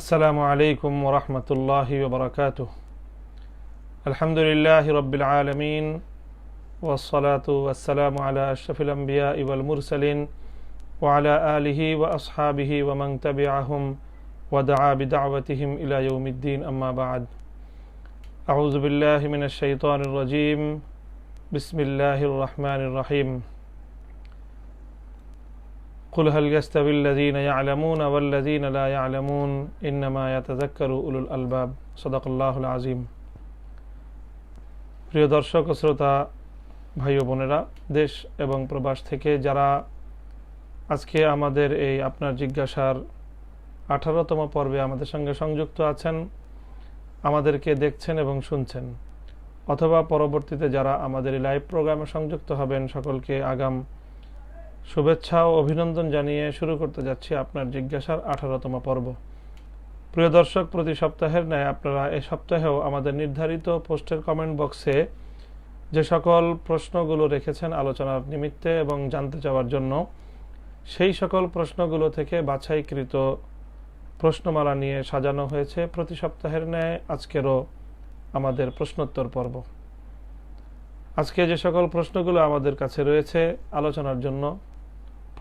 السلام عليكم ورحمة الله وبركاته. الحمد لله رب العالمين والصلاة والسلام على أشرف الأنبياء والمرسلين وعلى آله وأصحابه ومن تبعهم ودعا بدعوتهم إلى يوم الدين. أما بعد، أعوذ بالله من الشيطان الرجيم. بسم الله الرحمن الرحيم. قل هل يستوي الذين يعلمون والذين لا يعلمون إنما يتذكر أولو الألباب. صدق الله العظيم. প্রিয় দর্শক ও শ্রোতা ভাই ও বোনেরা, দেশ এবং প্রবাস থেকে যারা আজকে আমাদের এই আপনার জিজ্ঞাসার 18তম পর্বে আমাদের সঙ্গে সংযুক্ত আছেন, আমাদেরকে দেখছেন এবং শুনছেন, অথবা পরবর্তীতে যারা আমাদের এই লাইভ প্রোগ্রামে সংযুক্ত হবেন, সকলকে আগাম শুভেচ্ছা ও অভিনন্দন জানিয়ে শুরু করতে যাচ্ছি আপনার জিজ্ঞাসার 18তম পর্ব। প্রিয় দর্শক, প্রতি সপ্তাহের ন্যায় আপনারা এই সপ্তাহেও আমাদের নির্ধারিত পোস্টের কমেন্ট বক্সে যে সকল প্রশ্নগুলো রেখেছেন আলোচনার নিমিত্তে এবং জানতে চাওয়ার জন্য, সেই সকল প্রশ্নগুলো থেকে বাছাইকৃত প্রশ্নমালা নিয়ে সাজানো হয়েছে প্রতি সপ্তাহের ন্যায় আজকেরও আমাদের প্রশ্নোত্তর পর্ব। আজকে যে সকল প্রশ্নগুলো আমাদের কাছে রয়েছে আলোচনার জন্য,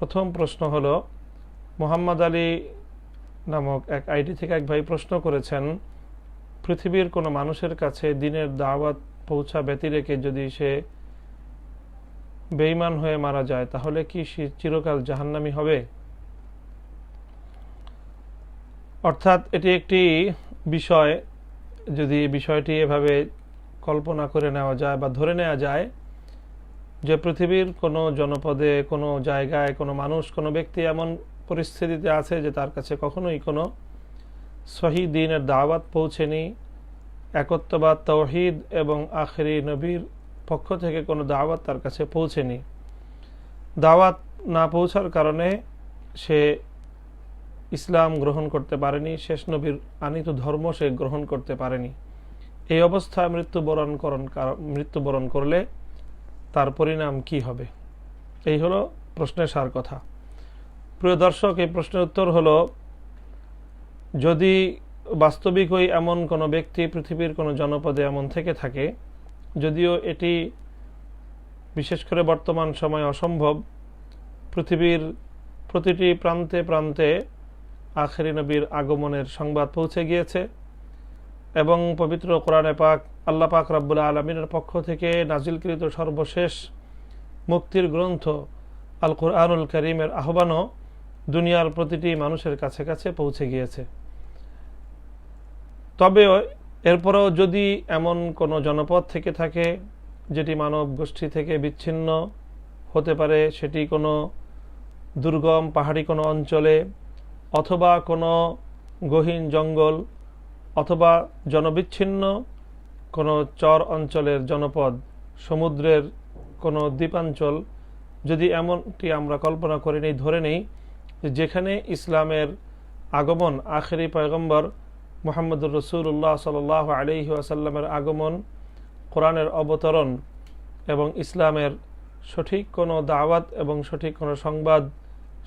প্রথম প্রশ্ন হলো, মোহাম্মদ আলী নামক এক আইডি থেকে এক ভাই প্রশ্ন করেছেন, পৃথিবীর কোনো মানুষের কাছে দিনের দাওয়াত পৌঁছা ব্যতি রেখে যদি সে বেঈমান হয়ে মারা যায় তাহলে কি সে চিরকাল জাহান্নামী হবে? অর্থাৎ এটি একটি বিষয়, যদি বিষয়টি এভাবে কল্পনা করে নেওয়া যায় বা ধরে নেওয়া যায় যে পৃথিবীর কোনো জনপদে, কোনো জায়গায়, কোনো মানুষ, কোনো ব্যক্তি এমন পরিস্থিতিতে আছে যে তার কাছে কখনোই কোনো সহি দ্বীনের দাওয়াত পৌঁছেনি, একত্ববাদ, তাওহীদ এবং আখেরি নবীর পক্ষ থেকে কোনো দাওয়াত তার কাছে পৌঁছেনি। দাওয়াত না পৌঁছার কারণে সে ইসলাম গ্রহণ করতে পারেনি, শেষ নবীর আনিত ধর্ম সে গ্রহণ করতে পারেনি। এই অবস্থায় মৃত্যুবরণ করলে তার পরিণাম কি হবে? এই হলো প্রশ্নের সার কথা। প্রিয় দর্শক, এই প্রশ্নের উত্তর হলো, যদি বাস্তবিকই এমন কোনো ব্যক্তি পৃথিবীর কোনো জনপদে এমন থেকে থাকে, যদিও এটি বিশেষ করে বর্তমান সময়ে অসম্ভব, পৃথিবীর প্রতিটি প্রান্তে প্রান্তে আখেরি নবীর আগমনের সংবাদ পৌঁছে গিয়েছে এবং পবিত্র কোরআনে পাক, আল্লাহ পাক রব্বুল আলামিনের পক্ষ থেকে নাজিলকৃত সর্বশেষ মুক্তির গ্রন্থ আল কুরআনুল কারীমের আহ্বানও দুনিয়ার প্রতিটি মানুষের কাছে কাছে পৌঁছে গিয়েছে। তবে এরপরেও যদি এমন কোনো জনপদ থেকে থাকে যেটি মানব গোষ্ঠী থেকে বিচ্ছিন্ন হতে পারে, সেটি কোনো দুর্গম পাহাড়ি কোনো অঞ্চলে, অথবা কোনো গহীন জঙ্গল, অথবা জনবিচ্ছিন্ন কোনো চর অঞ্চলের জনপদ, সমুদ্রের কোনো দ্বীপাঞ্চল, যদি এমনটি আমরা কল্পনা করে নেই, ধরে নেই যেখানে ইসলামের আগমন, আখেরি পয়গম্বর মুহাম্মদুর রাসূলুল্লাহ সাল্লাল্লাহু আলাইহি ওয়াসাল্লামের আগমন, কোরআনের অবতরণ এবং ইসলামের সঠিক কোনো দাওয়াত এবং সঠিক কোনো সংবাদ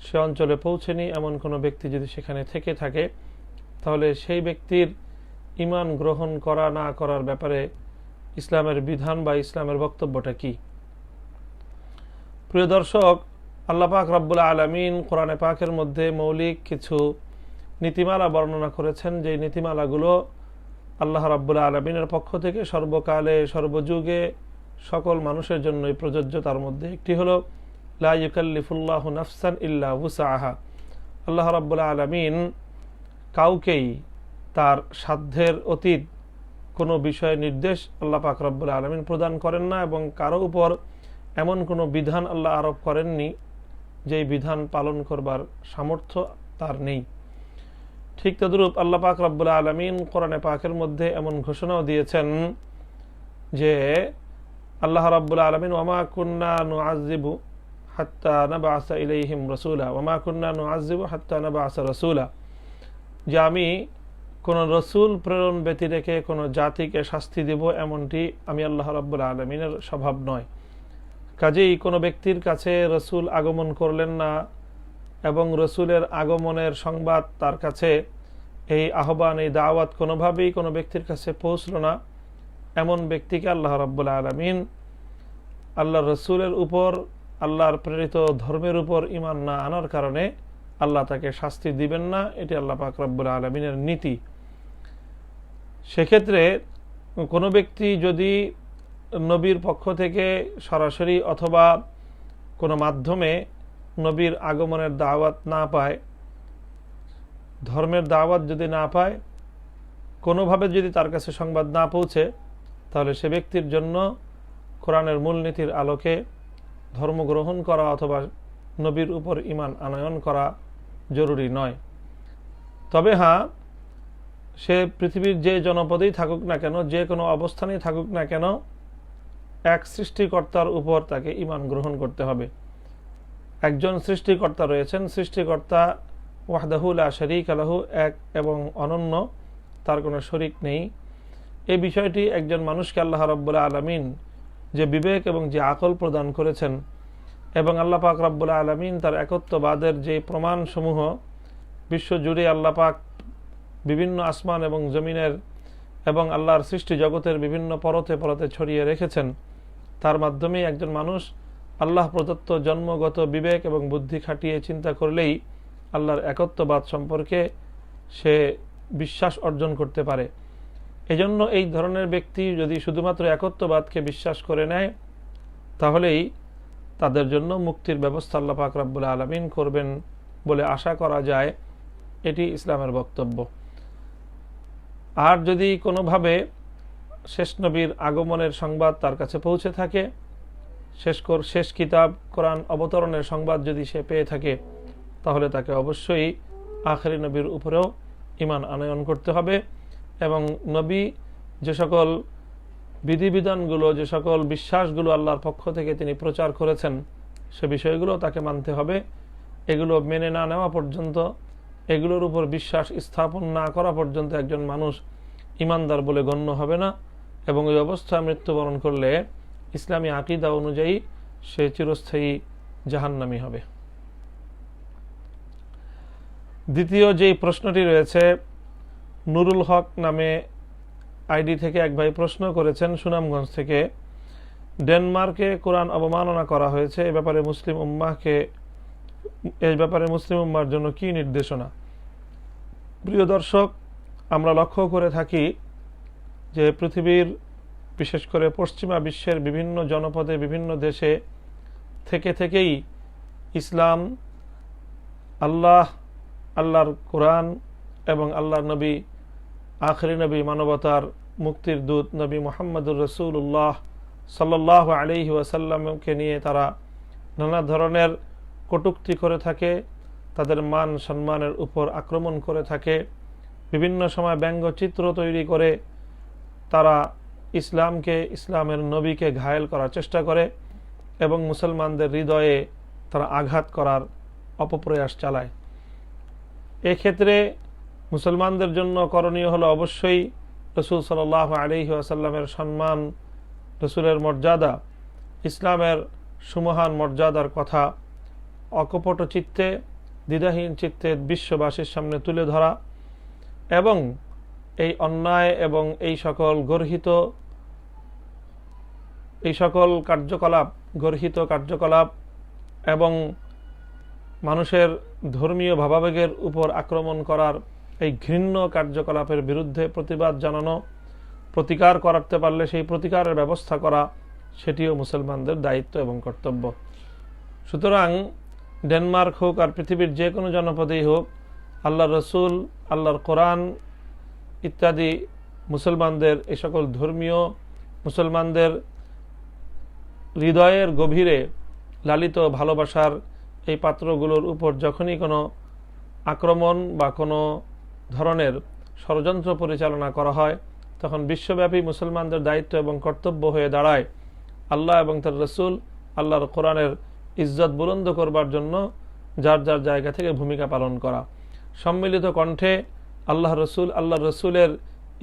সে অঞ্চলে পৌঁছেনি, এমন কোনো ব্যক্তি যদি সেখানে থেকে থাকে, তাহলে সেই ব্যক্তির ঈমান গ্রহণ করা না করার ব্যাপারে ইসলামের বিধান বা ইসলামের বক্তব্যটা কি? প্রিয় দর্শক, আল্লাহ পাক রব্বুল আলামিন কোরআনে পাকের মধ্যে মৌলিক কিছু নীতিমালা বর্ণনা করেছেন, যে নীতিমালাগুলো আল্লাহ রব্বুল আলামিনের পক্ষ থেকে সর্বকালে সর্বযুগে সকল মানুষের জন্যই প্রযোজ্য। তার মধ্যে একটি হলো, লা ইউকাল্লিফুল্লাহু নাফসান ইল্লা উসআহা। আল্লাহ রব্বুল আলামিন কাউকেই তার সাধ্যের অতীত কোনো বিষয়ে নির্দেশ আল্লাহ পাক রব্বুল আলামিন প্রদান করেন না, এবং কারো উপর এমন কোনো বিধান আল্লাহ আরোপ করেননি যেই বিধান পালন করবার সামর্থ্য তার নেই। ঠিক তদ্রূপ আল্লাহ পাক রব্বুল আলামিন কোরআনে পাকের মধ্যে এমন ঘোষণাও দিয়েছেন যে আল্লাহ রব্বুল আলামিন, ওয়ামা কুন্না নুআযিবু হাত্তা নাবআসা ইলাইহিম রাসূলা, ওয়ামা কুন্না নুআযিবু হাত্তা নাবআসা রাসূলা, যে আমি কোন রসুল প্রেরণ ব্যতি রেখে কোনো জাতিকে শাস্তি দেব, এমনটি আমি আল্লাহ রাব্বুল আলামিনের স্বভাব নয়। কাজেই কোনো ব্যক্তির কাছে রসুল আগমন করলেন না এবং রসুলের আগমনের সংবাদ তার কাছে এই আহ্বান, এই দাওয়াত কোনোভাবেই কোনো ব্যক্তির কাছে পৌঁছল না, এমন ব্যক্তিকে আল্লাহ রাব্বুল আলামিন আল্লাহর রসুলের উপর, আল্লাহর প্রেরিত ধর্মের উপর ঈমান না আনার কারণে আল্লাহ তাকে শাস্তি দিবেন না। এটি আল্লাহ পাক রব্বুল আলামিনের নীতি। সেক্ষেত্রে কোনো ব্যক্তি যদি নবীর পক্ষ থেকে সরাসরি অথবা কোনো মাধ্যমে নবীর আগমনের দাওয়াত না পায়, ধর্মের দাওয়াত যদি না পায়, কোনোভাবে যদি তার কাছে সংবাদ না পৌঁছে, তাহলে সে ব্যক্তির জন্য কোরআনের মূলনীতির আলোকে ধর্ম গ্রহণ করা অথবা নবীর উপর ঈমান আনয়ন করা জরুরি নয়। তবে হ্যাঁ, সে পৃথিবীর যে জনপদেই থাকুক না কেন, যে কোনো অবস্থানেই থাকুক না কেন, এক সৃষ্টিকর্তার উপর তাকে ঈমান গ্রহণ করতে হবে। একজন সৃষ্টিকর্তা রয়েছেন, সৃষ্টিকর্তা ওয়াহদাহু লা শারীকা লাহু, এক এবং অনন্য, তার কোনো শরীক নেই। এই বিষয়টি একজন মানুষকে আল্লাহ রাব্বুল আলামিন যে বিবেক এবং যে আকল প্রদান করেছেন, এবং আল্লাহ পাক রাব্বুল আলামিন তার একত্ববাদের যে প্রমাণসমূহ বিশ্বজুড়ে আল্লাহ পাক বিভিন্ন আসমান এবং জমিনের এবং আল্লাহর সৃষ্টি জগতের বিভিন্ন পরতে পরতে ছড়িয়ে রেখেছেন, তার মাধ্যমে একজন মানুষ আল্লাহ প্রদত্ত জন্মগত বিবেক এবং বুদ্ধি খাটিয়ে চিন্তা করলেই আল্লাহর একত্ববাদ সম্পর্কে সে বিশ্বাস অর্জন করতে পারে। এজন্য এই ধরনের ব্যক্তি যদি শুধুমাত্র একত্ববাদকে বিশ্বাস করে নেয়, তাহলেই তাদের জন্য মুক্তির ব্যবস্থা আল্লাহ পাক রব্বুল আলামিন করবেন বলে আশা করা যায়। এটি ইসলামের বক্তব্য। আর যদি কোনোভাবে শেষ নবীর আগমনের সংবাদ তার কাছে পৌঁছে থাকে, শেষ কিতাব কোরআন অবতরণের সংবাদ যদি সে পেয়ে থাকে, তাহলে তাকে অবশ্যই আখেরি নবীর উপরেও ঈমান আনয়ন করতে হবে, এবং নবী যে সকল বিধিবিধানগুলো, যে সকল বিশ্বাসগুলো আল্লাহর পক্ষ থেকে তিনি প্রচার করেছেন, সে বিষয়গুলো তাকে মানতে হবে। এগুলো মেনে না নেওয়া পর্যন্ত, এগুলোর উপর বিশ্বাস স্থাপন না করা পর্যন্ত একজন মানুষ ঈমানদার বলে গণ্য হবে না, এবং এই অবস্থায় মৃত্যুবরণ করলে ইসলামী আকীদা অনুযায়ী সে চিরস্থায়ী জাহান্নামী হবে। দ্বিতীয় যেই প্রশ্নটি রয়েছে, নুরুল হক নামে আইডি থেকে এক ভাই প্রশ্ন করেছেন সুনামগঞ্জ থেকে, ডেনমার্কে কোরআন অবমাননা করা হয়েছে, এ ব্যাপারে মুসলিম উম্মার জন্য কি নির্দেশনা? প্রিয় দর্শক, আমরা লক্ষ্য করে থাকি যে পৃথিবীর, বিশেষ করে পশ্চিমা বিশ্বের বিভিন্ন জনপদে, বিভিন্ন দেশে থেকেই ইসলাম, আল্লাহর কোরআন এবং আল্লাহর নবী, আখেরি নবী, মানবতার মুক্তির দূত নবী মুহাম্মদুর রাসূলুল্লাহ সাল্লাল্লাহু আলাইহি ওয়াসাল্লামকে নিয়ে তারা নানা ধরনের কটূক্তি করে থাকে, তাদের মান সম্মানের উপর আক্রমণ করে থাকে, বিভিন্ন সময় ব্যঙ্গচিত্র তৈরি করে তারা ইসলামকে, ইসলামের নবীকে ঘায়েল করার চেষ্টা করে, এবং মুসলমানদের হৃদয়ে তারা আঘাত করার অপপ্রয়াস চালায়। এক্ষেত্রে মুসলমানদের জন্য করণীয় হলো অবশ্যই রাসূল সাল্লাল্লাহু আলাইহি ওয়াসাল্লামের সম্মান, রাসূলের মর্যাদা, ইসলামের সুমহান মর্যাদার কথা অকপট চিত্তে, দ্বিধাহীন চিত্তে বিশ্ববাসীর সামনে তুলে ধরা, এবং এই অন্যায় এবং এই সকল গর্হিত কার্যকলাপ এবং মানুষের ধর্মীয় ভাবাবেগের উপর আক্রমণ করার এই ঘৃণ্য কার্যকলাপের বিরুদ্ধে প্রতিবাদ জানানো, প্রতিকার করাতে পারলে সেই প্রতিকারের ব্যবস্থা করা, সেটিও মুসলমানদের দায়িত্ব এবং কর্তব্য। সুতরাং ডেনমার্ক হোক আর পৃথিবীর যে কোনো জনপদেই হোক, আল্লাহর রসুল, আল্লাহর কোরআন ইত্যাদি মুসলমানদের এই সকল ধর্মীয়, মুসলমানদের হৃদয়ের গভীরে লালিত ভালোবাসার এই পাত্রগুলোর উপর যখনই কোনো আক্রমণ বা কোনো ধরনের ষড়যন্ত্র পরিচালনা করা হয়, তখন বিশ্বব্যাপী মুসলমানদের দায়িত্ব এবং কর্তব্য হয়ে দাঁড়ায় আল্লাহ এবং তার রসুল, আল্লাহর কোরআনের ইজ্জত বুলন্দ করবার জন্য যার যার জায়গা থেকে ভূমিকা পালন করা। সম্মিলিত কণ্ঠে আল্লাহর রসুলের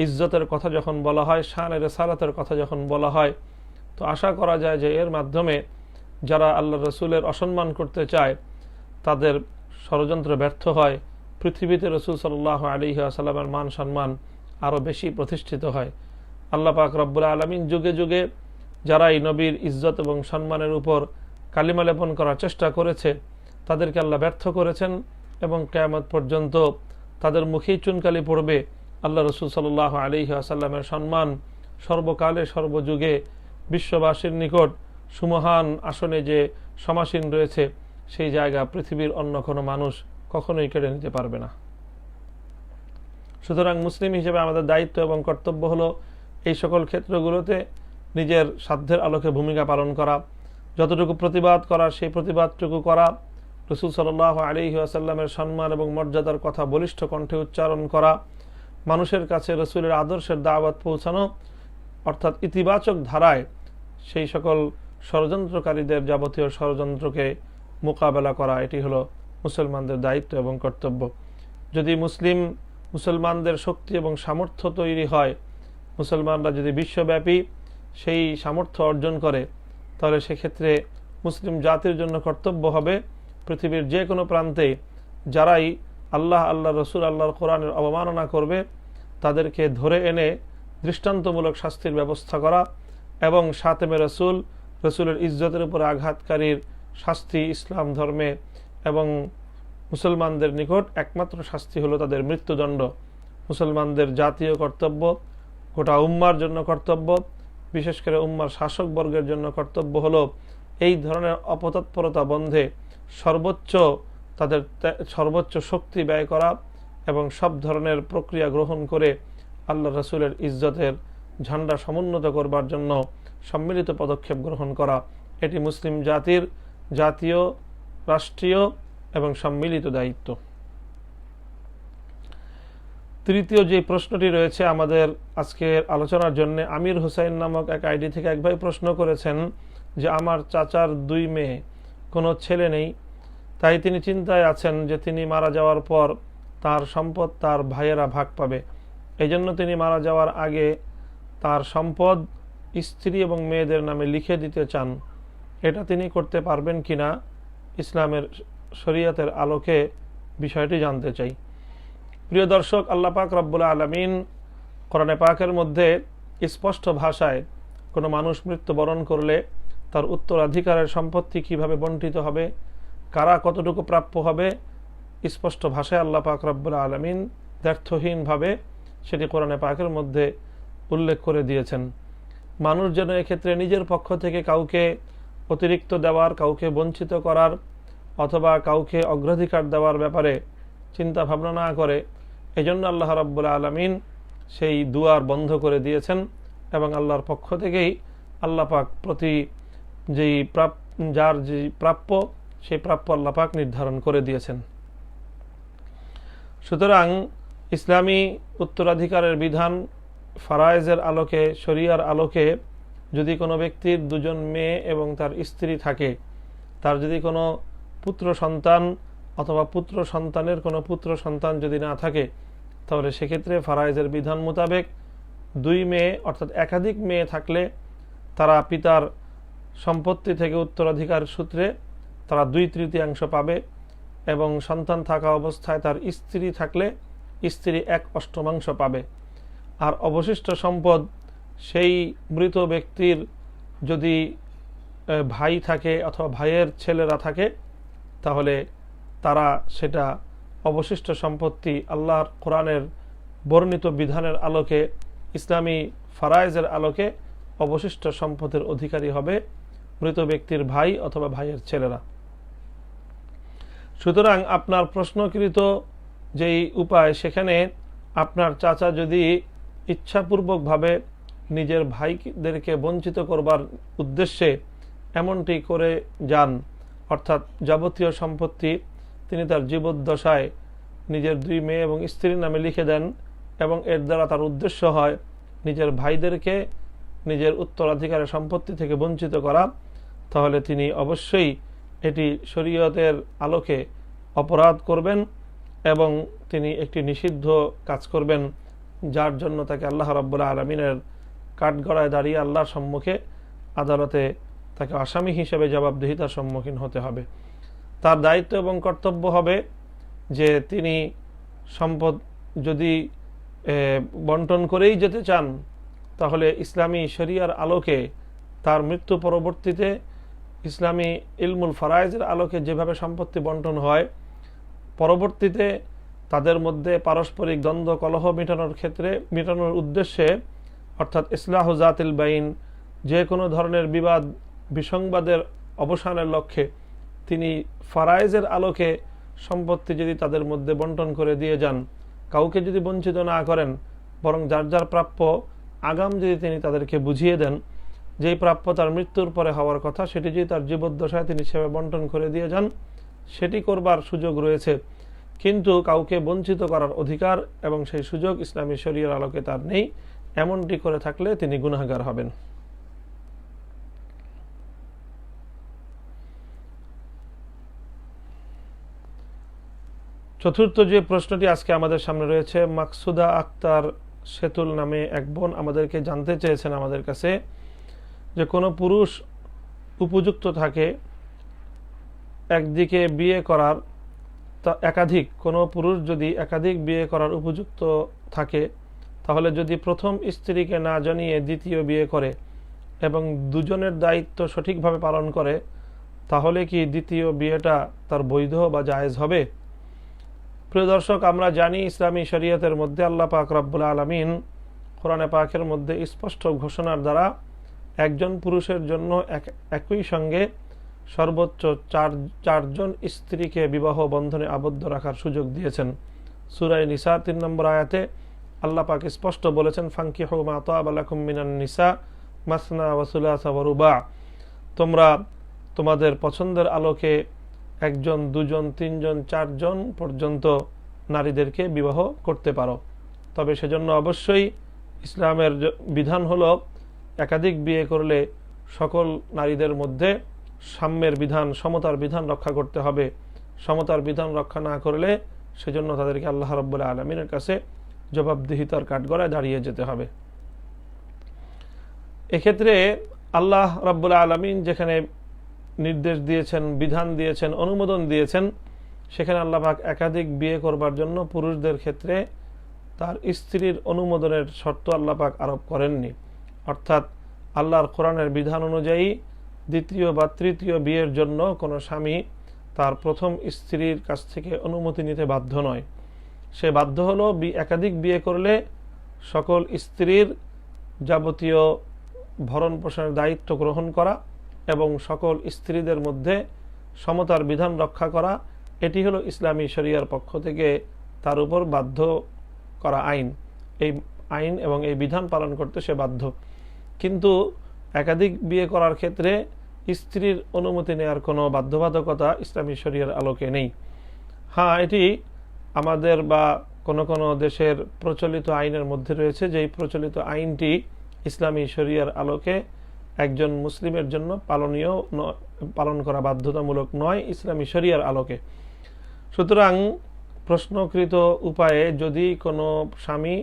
ইজ্জতের কথা যখন বলা হয়, শানের রিসালাতের কথা যখন বলা হয়, তো আশা করা যায় যে এর মাধ্যমে যারা আল্লাহর রসুলের অসম্মান করতে চায় তাদের ষড়যন্ত্র ব্যর্থ হয়, পৃথিবীতে রাসূল সাল্লাল্লাহু আলাইহি ওয়াসাল্লামের মান সম্মান আরও বেশি প্রতিষ্ঠিত হয়। আল্লাহ পাক রব্বুল আলামিন যুগে যুগে যারা এই নবীর ইজ্জত এবং সম্মানের উপর কালিমা লেপন করার চেষ্টা করেছে তাদেরকে আল্লাহ ব্যর্থ করেছেন এবং কিয়ামত পর্যন্ত তাদের মুখেই চুনকালি পড়বে। আল্লাহ রাসূল সাল্লাল্লাহু আলাইহি ওয়াসাল্লামের সম্মান সর্বকালে সর্বযুগে বিশ্ববাসীর নিকট সুমহান আসনে যে সমাসীন রয়েছে, সেই জায়গা পৃথিবীর অন্য কোনো মানুষ কখনোই কেড়ে নিতে পারবে না। সুতরাং মুসলিম হিসেবে আমাদের দায়িত্ব এবং কর্তব্য হলো এই সকল ক্ষেত্রগুলোতে নিজের সাধ্যের আলোকে ভূমিকা পালন করা, যতটুকু প্রতিবাদ করার সেই প্রতিবাদটুকু করা, রাসূল সাল্লাল্লাহু আলাইহি ওয়াসাল্লামের সম্মান এবং মর্যাদার কথা বলিষ্ঠ কণ্ঠে উচ্চারণ করা, মানুষের কাছে রাসূলের আদর্শের দাওয়াত পৌঁছানো, অর্থাৎ ইতিবাচক ধারায় সেই সকল ষড়যন্ত্রকারীদের যাবতীয় ষড়যন্ত্রকে মোকাবেলা করা, এটি হলো মুসলমানদের দায়িত্ব এবং কর্তব্য। যদি মুসলমানদের শক্তি এবং সামর্থ্য তৈরি হয়, মুসলমানরা যদি বিশ্বব্যাপী সেই সামর্থ্য অর্জন করে, তাহলে সেক্ষেত্রে মুসলিম জাতির জন্য কর্তব্য হবে পৃথিবীর যে কোনো প্রান্তে যারাই আল্লাহ রসুল আল্লাহর কোরআনের অবমাননা করবে তাদেরকে ধরে এনে দৃষ্টান্তমূলক শাস্তির ব্যবস্থা করা এবং শাতেমে রসুলের ইজ্জতের উপর আঘাতকারীর শাস্তি ইসলাম ধর্মে এবং মুসলমানদের নিকট একমাত্র শাস্তি হলো তাদের মৃত্যুদণ্ড। মুসলমানদের জাতীয় কর্তব্য, গোটা উম্মার জন্য কর্তব্য, বিশেষ করে উম্মার শাসকবর্গের জন্য কর্তব্য হলো এই ধরনের অপতৎপরতা বন্ধে সর্বোচ্চ শক্তি ব্যয় করা এবং সব ধরনের প্রক্রিয়া গ্রহণ করে আল্লাহ রসুলের ইজ্জতের ঝান্ডা সমুন্নত করবার জন্য সম্মিলিত পদক্ষেপ গ্রহণ করা। এটি মুসলিম জাতির জাতীয়, রাষ্ট্রীয় এবং সম্মিলিত দায়িত্ব। তৃতীয় যে প্রশ্নটি রয়েছে আমাদের আজকের আলোচনার জন্য, আমির হুসাইন নামক এক আইডি থেকে এক ভাই প্রশ্ন করেছেন যে আমার চাচার 2 মেয়ে, কোনো ছেলে নেই, তাই তিনি চিন্তায় আছেন যে তিনি মারা যাওয়ার পর তার সম্পদ তার ভাইয়েরা ভাগ পাবে। এই জন্য তিনি মারা যাওয়ার আগে তার সম্পদ স্ত্রী এবং মেয়েদের নামে লিখে দিতে চান। এটা তিনি করতে পারবেন কিনা, ইসলামের শরীয়তের আলোকে বিষয়টি জানতে চাই। প্রিয় দর্শক, আল্লাহ পাক রব্বুল আলামিন কোরআনে পাকের মধ্যে স্পষ্ট ভাষায় কোনো মানুষ মৃত্যুবরণ করলে তার উত্তরাধিকারের সম্পত্তি কিভাবে বণ্টিত হবে, কারা কতটুকু প্রাপ্য হবে, স্পষ্ট ভাষায় আল্লাহ পাক রব্বুল আলামিন দ্ব্যর্থহীনভাবে সেটি কোরআনে পাকের মধ্যে উল্লেখ করে দিয়েছেন। মানুষ যেন এক্ষেত্রে নিজের পক্ষ থেকে কাউকে অতিরিক্ত দেওয়ার, কাউকে বঞ্চিত করার অথবা কাউকে অগ্রাধিকার দেওয়ার ব্যাপারে চিন্তা ভাবনা না করে, এজন্য আল্লাহ রাব্বুল আলামিন সেই দুয়ার বন্ধ করে দিয়েছেন এবং আল্লাহর পক্ষ থেকেই আল্লাহ পাক প্রতি যার যে প্রাপ্য সেই প্রাপ্য আল্লাহ পাক নির্ধারণ করে দিয়েছেন। সুতরাং ইসলামী উত্তরাধিকারের বিধান ফারায়েজের আলোকে, শরিয়ার আলোকে যদি কোনো ব্যক্তির 2 জন মেয়ে এবং তার স্ত্রী থাকে, তার যদি কোনো পুত্র সন্তান অথবা পুত্র সন্তানের কোনো পুত্র সন্তান যদি না থাকে, তাহলে সেক্ষেত্রে ফারায়েজের বিধান মোতাবেক 2 মেয়ে অর্থাৎ একাধিক মেয়ে থাকলে তারা পিতার সম্পত্তি থেকে উত্তরাধিকার সূত্রে তারা 2/3 পাবে এবং সন্তান থাকা অবস্থায় তার স্ত্রী থাকলে স্ত্রী 1/8 পাবে। আর অবশিষ্ট সম্পদ সেই মৃত ব্যক্তির যদি ভাই থাকে অথবা ভাইয়ের ছেলেরা থাকে, তাহলে তারা সেটা অবশিষ্ট সম্পত্তি আল্লাহর কোরআনের বর্ণিত বিধানের আলোকে, ইসলামী ফারায়েজের আলোকে অবশিষ্ট সম্পদের অধিকারী হবে মৃত ব্যক্তির ভাই অথবা ভাইয়ের ছেলেরা। সুতরাং আপনার প্রশ্নকৃত যেই উপায়, সেখানে আপনার চাচা যদি ইচ্ছাপূর্বকভাবে নিজের ভাইদেরকে বঞ্চিত করবার উদ্দেশ্যে এমনটি করে যান, অর্থাৎ যাবতীয় সম্পত্তি তিনি তার জীবদ্দশায় নিজের 2 মেয়ে এবং স্ত্রীর নামে লিখে দেন এবং এর দ্বারা তার উদ্দেশ্য হয় নিজের ভাইদেরকে নিজের উত্তরাধিকারের সম্পত্তি থেকে বঞ্চিত করা, তাহলে তিনি অবশ্যই এটি শরীয়তের আলোকে অপরাধ করবেন এবং তিনি একটি নিষিদ্ধ কাজ করবেন, যার জন্য তাকে আল্লাহ রাব্বুল আলামিনের কাঠগড়ায় দাঁড়িয়ে আল্লাহর সম্মুখে আদালতে তাকে আসামি হিসেবে জবাবদিহিতার সম্মুখীন হতে হবে। তার দায়িত্ব এবং কর্তব্য হবে যে তিনি সম্পদ যদি বন্টন করেই যেতে চান, তাহলে ইসলামী শরিয়ার আলোকে তার মৃত্যু পরবর্তীতে ইসলামী ইলমুল ফারায়েজের আলোকে যেভাবে সম্পত্তি বন্টন হয়, পরবর্তীতে তাদের মধ্যে পারস্পরিক দ্বন্দ্ব কলহ মেটানোর উদ্দেশ্যে, অর্থাৎ ইসলাহু জাতিল বাইন, যে কোনো ধরনের বিবাদ বিসংবাদের অবসানের লক্ষ্যে তিনি ফারায়েজের আলোকে সম্পত্তি যদি তাদের মধ্যে বন্টন করে দিয়ে যান, কাউকে যদি বঞ্চিত না করেন, বরং যার যার প্রাপ্য আগাম যদি তিনি তাদেরকে বুঝিয়ে দেন, যেই প্রাপ্য তার মৃত্যুর পরে হওয়ার কথা সেটি যদি তার জীবদ্দশায় তিনি সেভাবে বন্টন করে দিয়ে যান, সেটি করবার সুযোগ রয়েছে। কিন্তু কাউকে বঞ্চিত করার অধিকার এবং সেই সুযোগ ইসলামী শরিয়ার আলোকে তার নেই। এমনটি করে থাকলে তিনি গুনাহগার হবেন। চতুর্থ যে প্রশ্নটি আজকে আমাদের সামনে রয়েছে, মাকসুদা আক্তার সেতুল নামে এক বোন আমাদেরকে জানতে চেয়েছেন আমাদের কাছে যে কোনো পুরুষ উপযুক্ত থাকে একদিকে বিয়ে করার, কোনো পুরুষ যদি একাধিক বিয়ে করার উপযুক্ত থাকে, তাহলে যদি প্রথম স্ত্রীকে না জানিয়ে দ্বিতীয় বিয়ে করে এবং দুজনের দায়িত্ব সঠিকভাবে পালন করে, তাহলে কি দ্বিতীয় বিয়েটা তার বৈধ বা জায়েজ হবে? প্রিয় দর্শক, আমরা জানি ইসলামী শরীয়তের মধ্যে আল্লাহ পাক রব্বুল আলামিন কোরআনে পাকের মধ্যে স্পষ্ট ঘোষণার দ্বারা একজন পুরুষের জন্য একই সঙ্গে সর্বোচ্চ চারজন স্ত্রীকে বিবাহ বন্ধনে আবদ্ধ রাখার সুযোগ দিয়েছেন। সূরা নিসা ৩ নম্বর আয়াতে আল্লাহ পাক স্পষ্ট বলেছেন, ফাঙ্কিহু মা তাবা লাকুম মিনান নিসা মাসনা ওয়া সুলাসা ওয়া রুবা, তোমরা তোমাদের পছন্দের আলোকে একজন, দুজন, তিনজন, চারজন পর্যন্ত নারীদেরকে বিবাহ করতে পারো। তবে সেজন্য অবশ্যই ইসলামের বিধান হলো একাধিক বিয়ে করলে সকল নারীদের মধ্যে সাম্যের বিধান, সমতার বিধান রক্ষা করতে হবে। সমতার বিধান রক্ষা না করলে সেজন্য তাদেরকে আল্লাহ রাব্বুল আলামিনের কাছে জবাবদিহিতার কাঠগড়ায় দাঁড়িয়ে যেতে হবে। এক্ষেত্রে আল্লাহ রাব্বুল আলামিন যেখানে নির্দেশ দিয়েছেন, বিধান দিয়েছেন, অনুমোদন দিয়েছেন, সেখানে আল্লাহ পাক একাধিক বিয়ে করবার জন্য পুরুষদের ক্ষেত্রে তার স্ত্রীর অনুমোদনের শর্ত আল্লাহ পাক আরোপ করেননি। অর্থাৎ আল্লাহর কোরআনের বিধান অনুযায়ী দ্বিতীয় বা তৃতীয় বিয়ের জন্য কোনো স্বামী তার প্রথম স্ত্রীর কাছ থেকে অনুমতি নিতে বাধ্য নয়। সে বাধ্য হলো একাধিক বিয়ে করলে সকল স্ত্রীর যাবতীয় ভরণ পোষণের দায়িত্ব গ্রহণ করা এবং সকল স্ত্রীদের মধ্যে সমতার বিধান রক্ষা করা, এটি হলো ইসলামী শরিয়ার পক্ষ থেকে তার উপর বাধ্য করা আইন। এই আইন এবং এই বিধান পালন করতে সে বাধ্য। কিন্তু একাধিক বিয়ে করার ক্ষেত্রে স্ত্রীর অনুমতি নেওয়ার কোনো বাধ্যবাধকতা ইসলামী শরিয়ার আলোকে নেই। হ্যাঁ, এটি আমাদের বা কোনো কোনো দেশের প্রচলিত আইনের মধ্যে রয়েছে, যেই প্রচলিত আইনটি ইসলামী শরিয়ার আলোকে একজন মুসলিমের জন্য পালন করা বাধ্যতামূলক নয় ইসলামী শরিয়ার আলোকে। সুতরাং প্রশ্নকৃত উপায়ে যদি কোনো স্বামী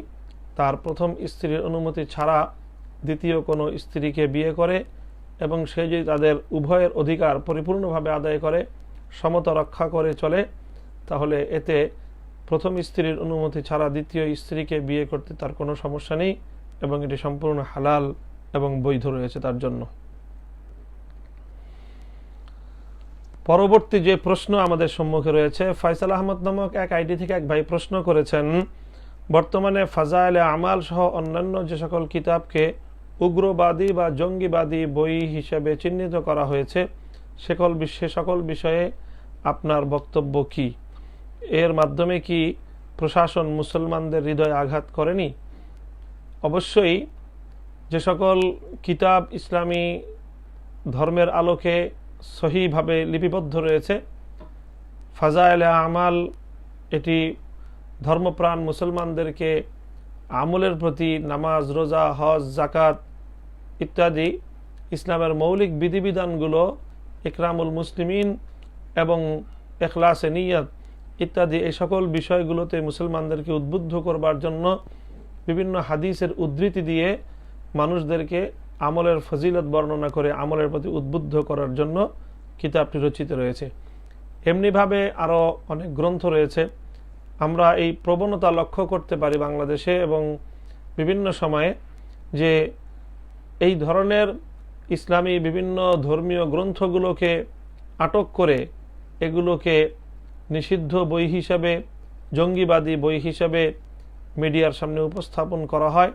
তার প্রথম স্ত্রীর অনুমতি ছাড়া দ্বিতীয় কোনো স্ত্রীকে বিয়ে করে এবং সে যদি তাদের উভয়ের অধিকার পরিপূর্ণভাবে আদায় করে, সমতা রক্ষা করে চলে, তাহলে এতে প্রথম স্ত্রীর অনুমতি ছাড়া দ্বিতীয় স্ত্রীকে বিয়ে করতে তার কোনো সমস্যা নেই এবং এটি সম্পূর্ণ হালাল এবং বৈধ রয়েছে তার জন্য। পরবর্তী যে প্রশ্ন আমাদের সম্মুখে রয়েছে, ফয়সাল আহমদ নামক এক আইডি থেকে এক ভাই প্রশ্ন করেছেন, বর্তমানে ফাজাইলে আমাল সহ অন্যান্য যে সকল কিতাবকে উগ্রবাদী বা জঙ্গিবাদী বই হিসেবে চিহ্নিত করা হয়েছে, সে সকল বিষয়ে আপনার বক্তব্য কি? এর মাধ্যমে কি প্রশাসন মুসলমানদের হৃদয়ে আঘাত করেনি? অবশ্যই যে সকল কিতাব ইসলামী ধর্মের আলোকে সহিভাবে লিপিবদ্ধ রয়েছে, ফাজাইলে আমাল এটি ধর্মপ্রাণ মুসলমানদেরকে আমলের প্রতি নামাজ, রোজা, হজ, জাকাত ইত্যাদি ইসলামের মৌলিক বিধিবিধানগুলো, ইকরামুল মুসলিমিন এবং ইখলাসে নিয়ত ইত্যাদি এই সকল বিষয়গুলোতে মুসলমানদেরকে উদ্বুদ্ধ করবার জন্য বিভিন্ন হাদিসের উদ্ধৃতি দিয়ে মানুষদেরকে আমলের ফজিলত বর্ণনা করে আমলের প্রতি উদ্বুদ্ধ করার জন্য কিতাবটি রচিত রয়েছে। এমনিভাবে আরও অনেক গ্রন্থ রয়েছে আমরা এই প্রবণতা লক্ষ্য করতে পারি বাংলাদেশে এবং বিভিন্ন সময়ে যে এই ধরনের ইসলামী বিভিন্ন ধর্মীয় গ্রন্থগুলোকে আটক করে এগুলোকে নিষিদ্ধ বই হিসাবে, জঙ্গিবাদী বই হিসাবে মিডিয়ার সামনে উপস্থাপন করা হয়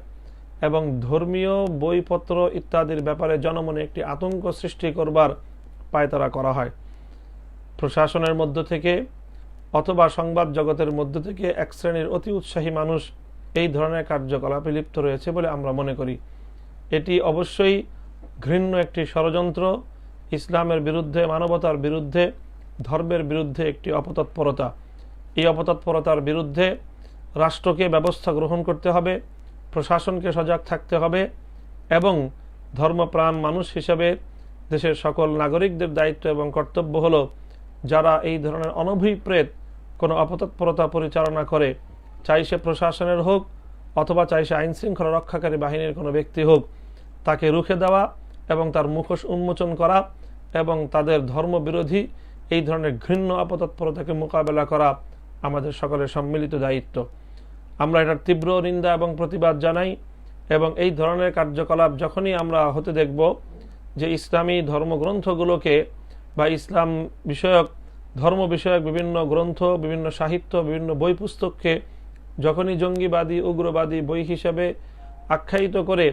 এবং ধর্মীয় বইপত্র ইত্যাদির ব্যাপারে জনমনে একটি আতঙ্ক সৃষ্টি করবার পায়তারা করা হয়। প্রশাসনের মধ্য থেকে অথবা সংবাদ জগতের মধ্য থেকে এক শ্রেণীর অতি উৎসাহী মানুষ এই ধরনের কার্যকলাপে লিপ্ত রয়েছে বলে আমরা মনে করি। এটি অবশ্যই ঘৃণ্য একটি ষড়যন্ত্র, ইসলামের বিরুদ্ধে, মানবতার বিরুদ্ধে, ধর্মের বিরুদ্ধে একটি অপতৎপরতা। এই অপতৎপরতার বিরুদ্ধে রাষ্ট্রকে ব্যবস্থা গ্রহণ করতে হবে, প্রশাসনকে সজাগ থাকতে হবে এবং ধর্মপ্রাণ মানুষ হিসেবে দেশের সকল নাগরিকদের দায়িত্ব এবং কর্তব্য হলো যারা এই ধরনের অনভিপ্রেত কোনো অপতৎপরতা পরিচালনা করে, চাই সে প্রশাসনের হোক অথবা চাই সে আইনশৃঙ্খলা রক্ষাকারী বাহিনীর কোনো ব্যক্তি হোক, তাকে রুখে দেওয়া এবং তার মুখোশ উন্মোচন করা এবং তাদের ধর্মবিরোধী এই ধরনের ঘৃণ্য অপতৎপরতাকে মোকাবেলা করা আমাদের সকলের সম্মিলিত দায়িত্ব। আমরা এটার তীব্র নিন্দা এবং প্রতিবাদ জানাই এবং এই ধরনের কার্যকলাপ যখনই আমরা হতে দেখব যে ইসলামী ধর্মগ্রন্থগুলোকে বা ইসলাম বিষয়ক, ধর্ম বিষয়ক বিভিন্ন গ্রন্থ, বিভিন্ন সাহিত্য, বিভিন্ন বই পুস্তককে যখনই জঙ্গিবাদী, উগ্রবাদী বই হিসেবে আখ্যায়িত করে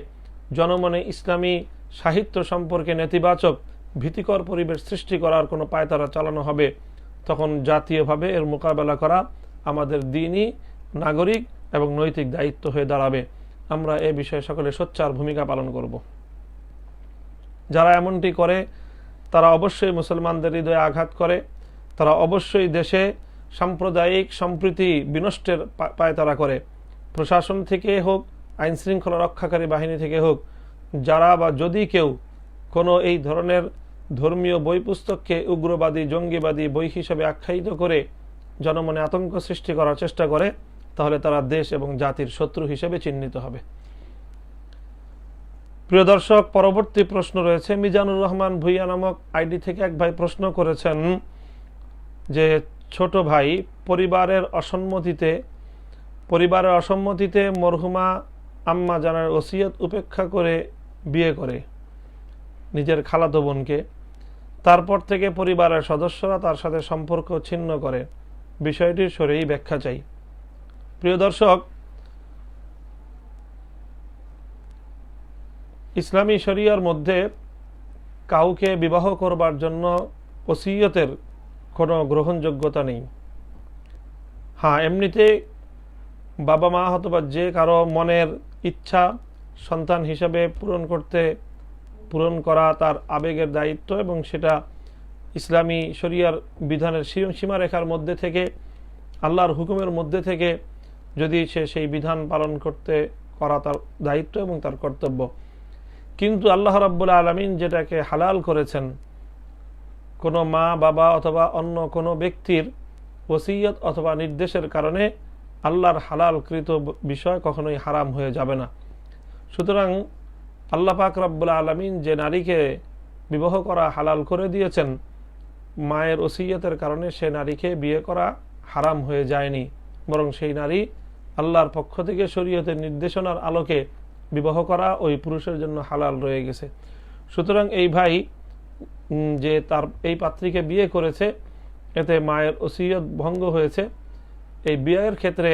জনমনে ইসলামী সাহিত্য সম্পর্কে নেতিবাচক, ভীতিকর পরিবেশ সৃষ্টি করার কোনো পায়তারা চালানো হবে, তখন জাতীয়ভাবে এর মোকাবেলা করা আমাদের দ্বীনি, নাগরিক এবং নৈতিক দায়িত্ব হয়ে দাঁড়াবে। আমরা এ বিষয়ে সকলে সোচ্চার ভূমিকা পালন করব। যারা এমনটি করে তারা অবশ্যই মুসলমানদের হৃদয়ে আঘাত করে, তারা অবশ্যই দেশে সাম্প্রদায়িক সম্প্রীতি বিনষ্টের পায়তারা করে। প্রশাসন থেকে হোক, আইনশৃঙ্খলা রক্ষাকারী বাহিনী থেকে হোক, যারা বা যদি কেউ কোনো এই ধরনের ধর্মীয় বই পুস্তককে উগ্রবাদী, জঙ্গিবাদী বই হিসেবে আখ্যায়িত করে জনমনে আতঙ্ক সৃষ্টি করার চেষ্টা করে, তাহলে তারা দেশ এবং জাতির শত্রু হিসেবে চিহ্নিত হবে। প্রিয় দর্শক, পরবর্তী প্রশ্ন রয়েছে মিজানুর রহমান ভুইয়া নামক আইডি থেকে এক ভাই প্রশ্ন করেছেন যে ছোট ভাই পরিবারের অসম্মতিতে মরহুমা আম্মা জানার ওসিয়ত উপেক্ষা করে বিয়ে করে নিজের খালাতো বোনকে, তারপর থেকে পরিবারের সদস্যরা তার সাথে সম্পর্ক ছিন্ন করে, বিষয়টির সরেই ব্যাখ্যা চাই। প্রিয় দর্শক, ইসলামী শরিয়ার মধ্যে কাউকে বিবাহ করবার জন্য ওসিয়তের কোনো গ্রহণযোগ্যতা নেই। হ্যাঁ, এমনিতে বাবা মা অথবা যে কারো মনের ইচ্ছা সন্তান হিসাবে পূরণ করা তার আবেগের দায়িত্ব এবং সেটা ইসলামী শরিয়ার বিধানের সীমারেখার মধ্যে থেকে, আল্লাহর হুকুমের মধ্যে থেকে যদি সে সেই বিধান পালন করা তার দায়িত্ব এবং তার কর্তব্য। কিন্তু আল্লাহ রাব্বুল আলামিন যেটাকে হালাল করেছেন, কোনো মা বাবা অথবা অন্য কোনো ব্যক্তির ওসিয়ত অথবা নির্দেশের কারণে আল্লাহর হালালকৃত বিষয় কখনোই হারাম হয়ে যাবে না। সুতরাং আল্লাহ পাক রাব্বুল আলামিন যে নারীকে বিবাহ করা হালাল করে দিয়েছেন, মায়ের ওসিয়তের কারণে সে নারীকে বিয়ে করা হারাম হয়ে যায়নি, বরং সেই নারী আল্লাহর পক্ষ থেকে শরীয়তের নির্দেশনার আলোকে বিবাহ করা ওই পুরুষের জন্য হালাল রয়ে গেছে। সুতরাং এই ভাই যে তার এই পাত্রীকে বিয়ে করেছে, এতে মায়ের ওসিয়ত ভঙ্গ হয়েছে। এই বিয়ের ক্ষেত্রে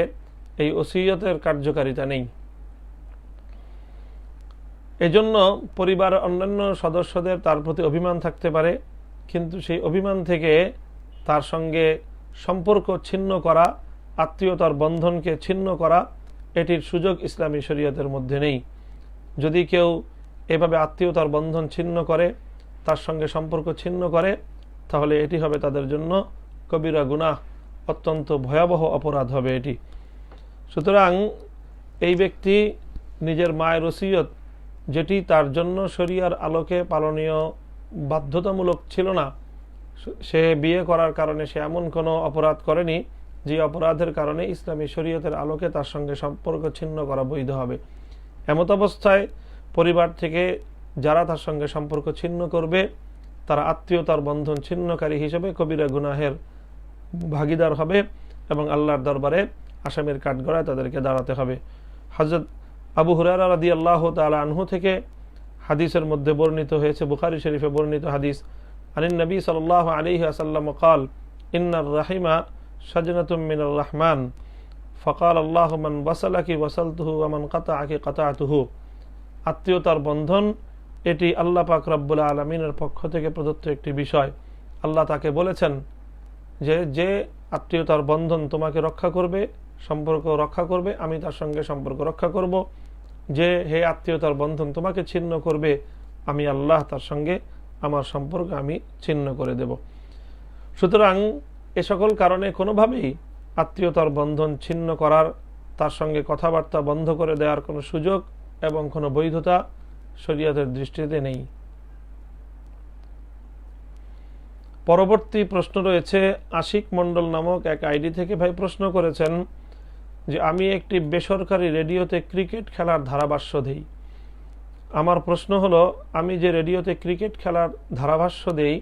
এই ওসিয়তের কার্যকারিতা নেই। এজন্য পরিবারের অন্যান্য সদস্যদের তার প্রতি অভিমান থাকতে পারে, কিন্তু সেই অভিমান থেকে তার সঙ্গে সম্পর্ক ছিন্ন করা, আত্মীয়তার বন্ধনকে ছিন্ন করা, এটির সুযোগ ইসলামী শরীয়তের মধ্যে নেই। যদি কেউ এভাবে আত্মীয়তার বন্ধন ছিন্ন করে, তার সঙ্গে সম্পর্ক ছিন্ন করে, তাহলে এটি হবে তাদের জন্য কবিরা গুনাহ, অত্যন্ত ভয়াবহ অপরাধ হবে এটি। সুতরাং এই ব্যক্তি নিজের মায়ের ওসিয়ত, যেটি তার জন্য শরিয়ার আলোকে পালনীয় বাধ্যতামূলক ছিল না, সে বিয়ে করার কারণে সে এমন কোনো অপরাধ করেনি যে অপরাধের কারণে ইসলামী শরীয়তের আলোকে তার সঙ্গে সম্পর্ক ছিন্ন করা বৈধ হবে। এমত অবস্থায় পরিবার থেকে যারা তার সঙ্গে সম্পর্ক ছিন্ন করবে, তারা আত্মীয়তার বন্ধন ছিন্নকারী হিসেবে কবিরা গুনাহের ভাগীদার হবে এবং আল্লাহর দরবারে আসামির কাঠগড়ায় তাদেরকে দাঁড়াতে হবে। হযরত আবু হুরায়রা রাদিয়াল্লাহু তাআলা আনহু থেকে হাদিসের মধ্যে বর্ণিত হয়েছে, বুখারী শরীফে বর্ণিত হাদিস, আনিন নবী সাল্লাল্লাহু আলাইহি ওয়াসাল্লাম قال ইন্নার রাহিমা শাজনাতুম মিনার রহমান ফাকাল আল্লাহু মান ওয়াসালাকি ওয়াসালতুহু ওয়া মান কাতাআকি কাতাআতুহু। আত্মীয়তার বন্ধন এটি আল্লাহ পাক রব্বুল আলামিনের পক্ষ থেকে প্রদত্ত একটি বিষয়। আল্লাহ তাকে বলেছেন যে যে আত্মীয়তার বন্ধন তোমাকে রক্ষা করবে, সম্পর্ক রক্ষা করবে, আমি তার সঙ্গে সম্পর্ক রক্ষা করব। যে হে আত্মীয়তার বন্ধন তোমাকে ছিন্ন করবে, আমি আল্লাহ তার সঙ্গে আমার সম্পর্ক আমি ছিন্ন করে দেব। সুতরাং এ সকল কারণে কোনোভাবেই আত্মীয়তার বন্ধন ছিন্ন করার, তার সঙ্গে কথাবার্তা বন্ধ করে দেওয়ার কোনো সুযোগ এবং কোনো বৈধতা শরীয়তের দৃষ্টিতে নেই। পরবর্তী প্রশ্ন রয়েছে আশিক মণ্ডল নামক এক আইডি থেকে। ভাই প্রশ্ন করেছেন যে আমি একটি বেসরকারি রেডিওতে ক্রিকেট খেলার ধারাভাষ্য দেই। আমার প্রশ্ন হলো, আমি যে রেডিওতে ক্রিকেট খেলার ধারাভাষ্য দেই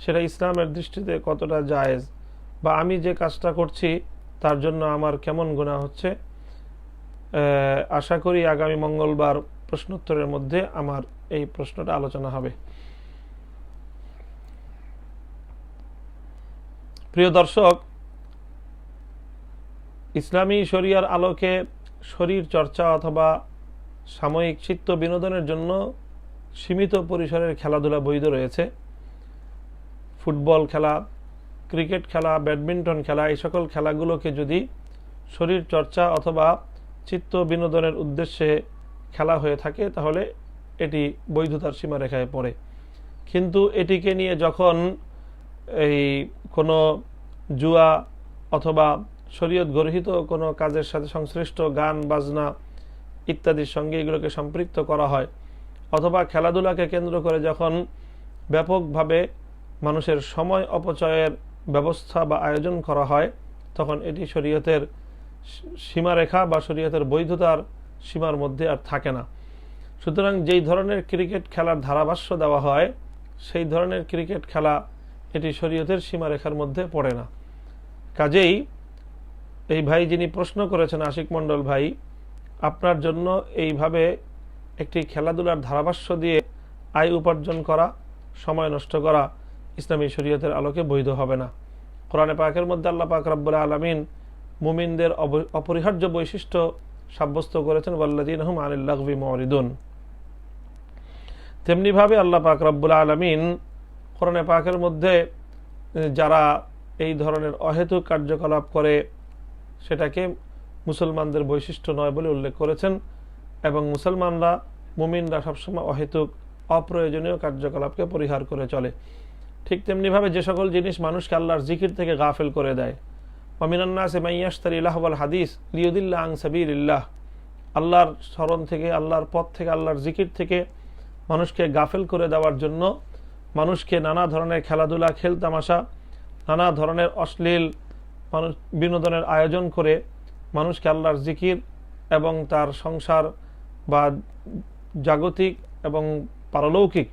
সেটা ইসলামের দৃষ্টিতে কতটা জায়েজ, বা আমি যে কাজটা করছি তার জন্য আমার কেমন গুনাহ হচ্ছে? আশা করি আগামী মঙ্গলবার প্রশ্নোত্তরের মধ্যে আমার এই প্রশ্নটা আলোচনা হবে। প্রিয় দর্শক, ইসলামী শরিয়ার আলোকে শরীর চর্চা অথবা সাময়িক চিত্ত বিনোদনের জন্য সীমিত পরিসরের খেলাধুলা বৈধ রয়েছে। ফুটবল খেলা, ক্রিকেট খেলা, ব্যাডমিন্টন খেলা, এই সকল খেলাগুলোকে যদি শরীর চর্চা অথবা চিত্ত বিনোদনের উদ্দেশ্যে খেলা হয়ে থাকে তাহলে এটি বৈধতার সীমারেখায় পড়ে। কিন্তু এটিকে নিয়ে যখন এই কোনো জুয়া অথবা শরীয়ত গর্হিত কোনো কাজের সাথে সংশ্লিষ্ট গান বাজনা ইত্যাদির সঙ্গে এগুলোকে সম্পৃক্ত করা হয়, অথবা খেলাধুলাকে কেন্দ্র করে যখন ব্যাপকভাবে মানুষের সময় অপচয়ের ব্যবস্থা বা আয়োজন করা হয়, তখন এটি শরীয়তের সীমারেখা বা শরীয়তের বৈধতার সীমার মধ্যে আর থাকে না। সুতরাং যেই ধরনের ক্রিকেট খেলার ধারাভাষ্য দেওয়া হয় সেই ধরনের ক্রিকেট খেলা এটি শরীয়তের সীমারেখার মধ্যে পড়ে না। কাজেই এই ভাই যিনি প্রশ্ন করেছেন, আশিক মণ্ডল ভাই, আপনার জন্য এইভাবে একটি খেলাধুলার ধারাভাষ্য দিয়ে আয় উপার্জন করা, সময় নষ্ট করা ইসলামী শরীয়তের আলোকে বৈধ হবে না। কোরআনে পাকের মধ্যে আল্লাহ পাক রব্বুল আলামিন মুমিনদের অপরিহার্য বৈশিষ্ট্য সাব্যস্ত করেছেন, ওয়াল্লাযীনা হুম আনিল লাগবি মুরিদুন। তেমনিভাবে আল্লাহ পাক রব্বুল আলামিন কোরআনে পাকের মধ্যে যারা এই ধরনের অহেতুক কার্যকলাপ করে সেটাকে মুসলমানদের বৈশিষ্ট্য নয় বলে উল্লেখ করেছেন, এবং মুসলমানরা, মুমিনরা সবসময় অহেতুক অপ্রয়োজনীয় কার্যকলাপকে পরিহার করে চলে। ঠিক তেমনিভাবে যে সকল জিনিস মানুষকে আল্লাহর জিকির থেকে গাফেল করে দেয়, ওয়ামিনান নাসি মান ইয়াশতারি লাহওয়াল হাদিস লিয়ুদিল্লা আন সাবিলিল্লাহ, আল্লাহর স্মরণ থেকে, আল্লাহর পথ থেকে, আল্লাহর জিকির থেকে মানুষকে গাফেল করে দেওয়ার জন্য মানুষকে নানা ধরনের খেলাধুলা, খেলতামাশা, নানা ধরনের অশ্লীল মানুষ বিনোদনের আয়োজন করে মানুষকে আল্লাহর জিকির এবং তার সংসার বা জাগতিক এবং পারলৌকিক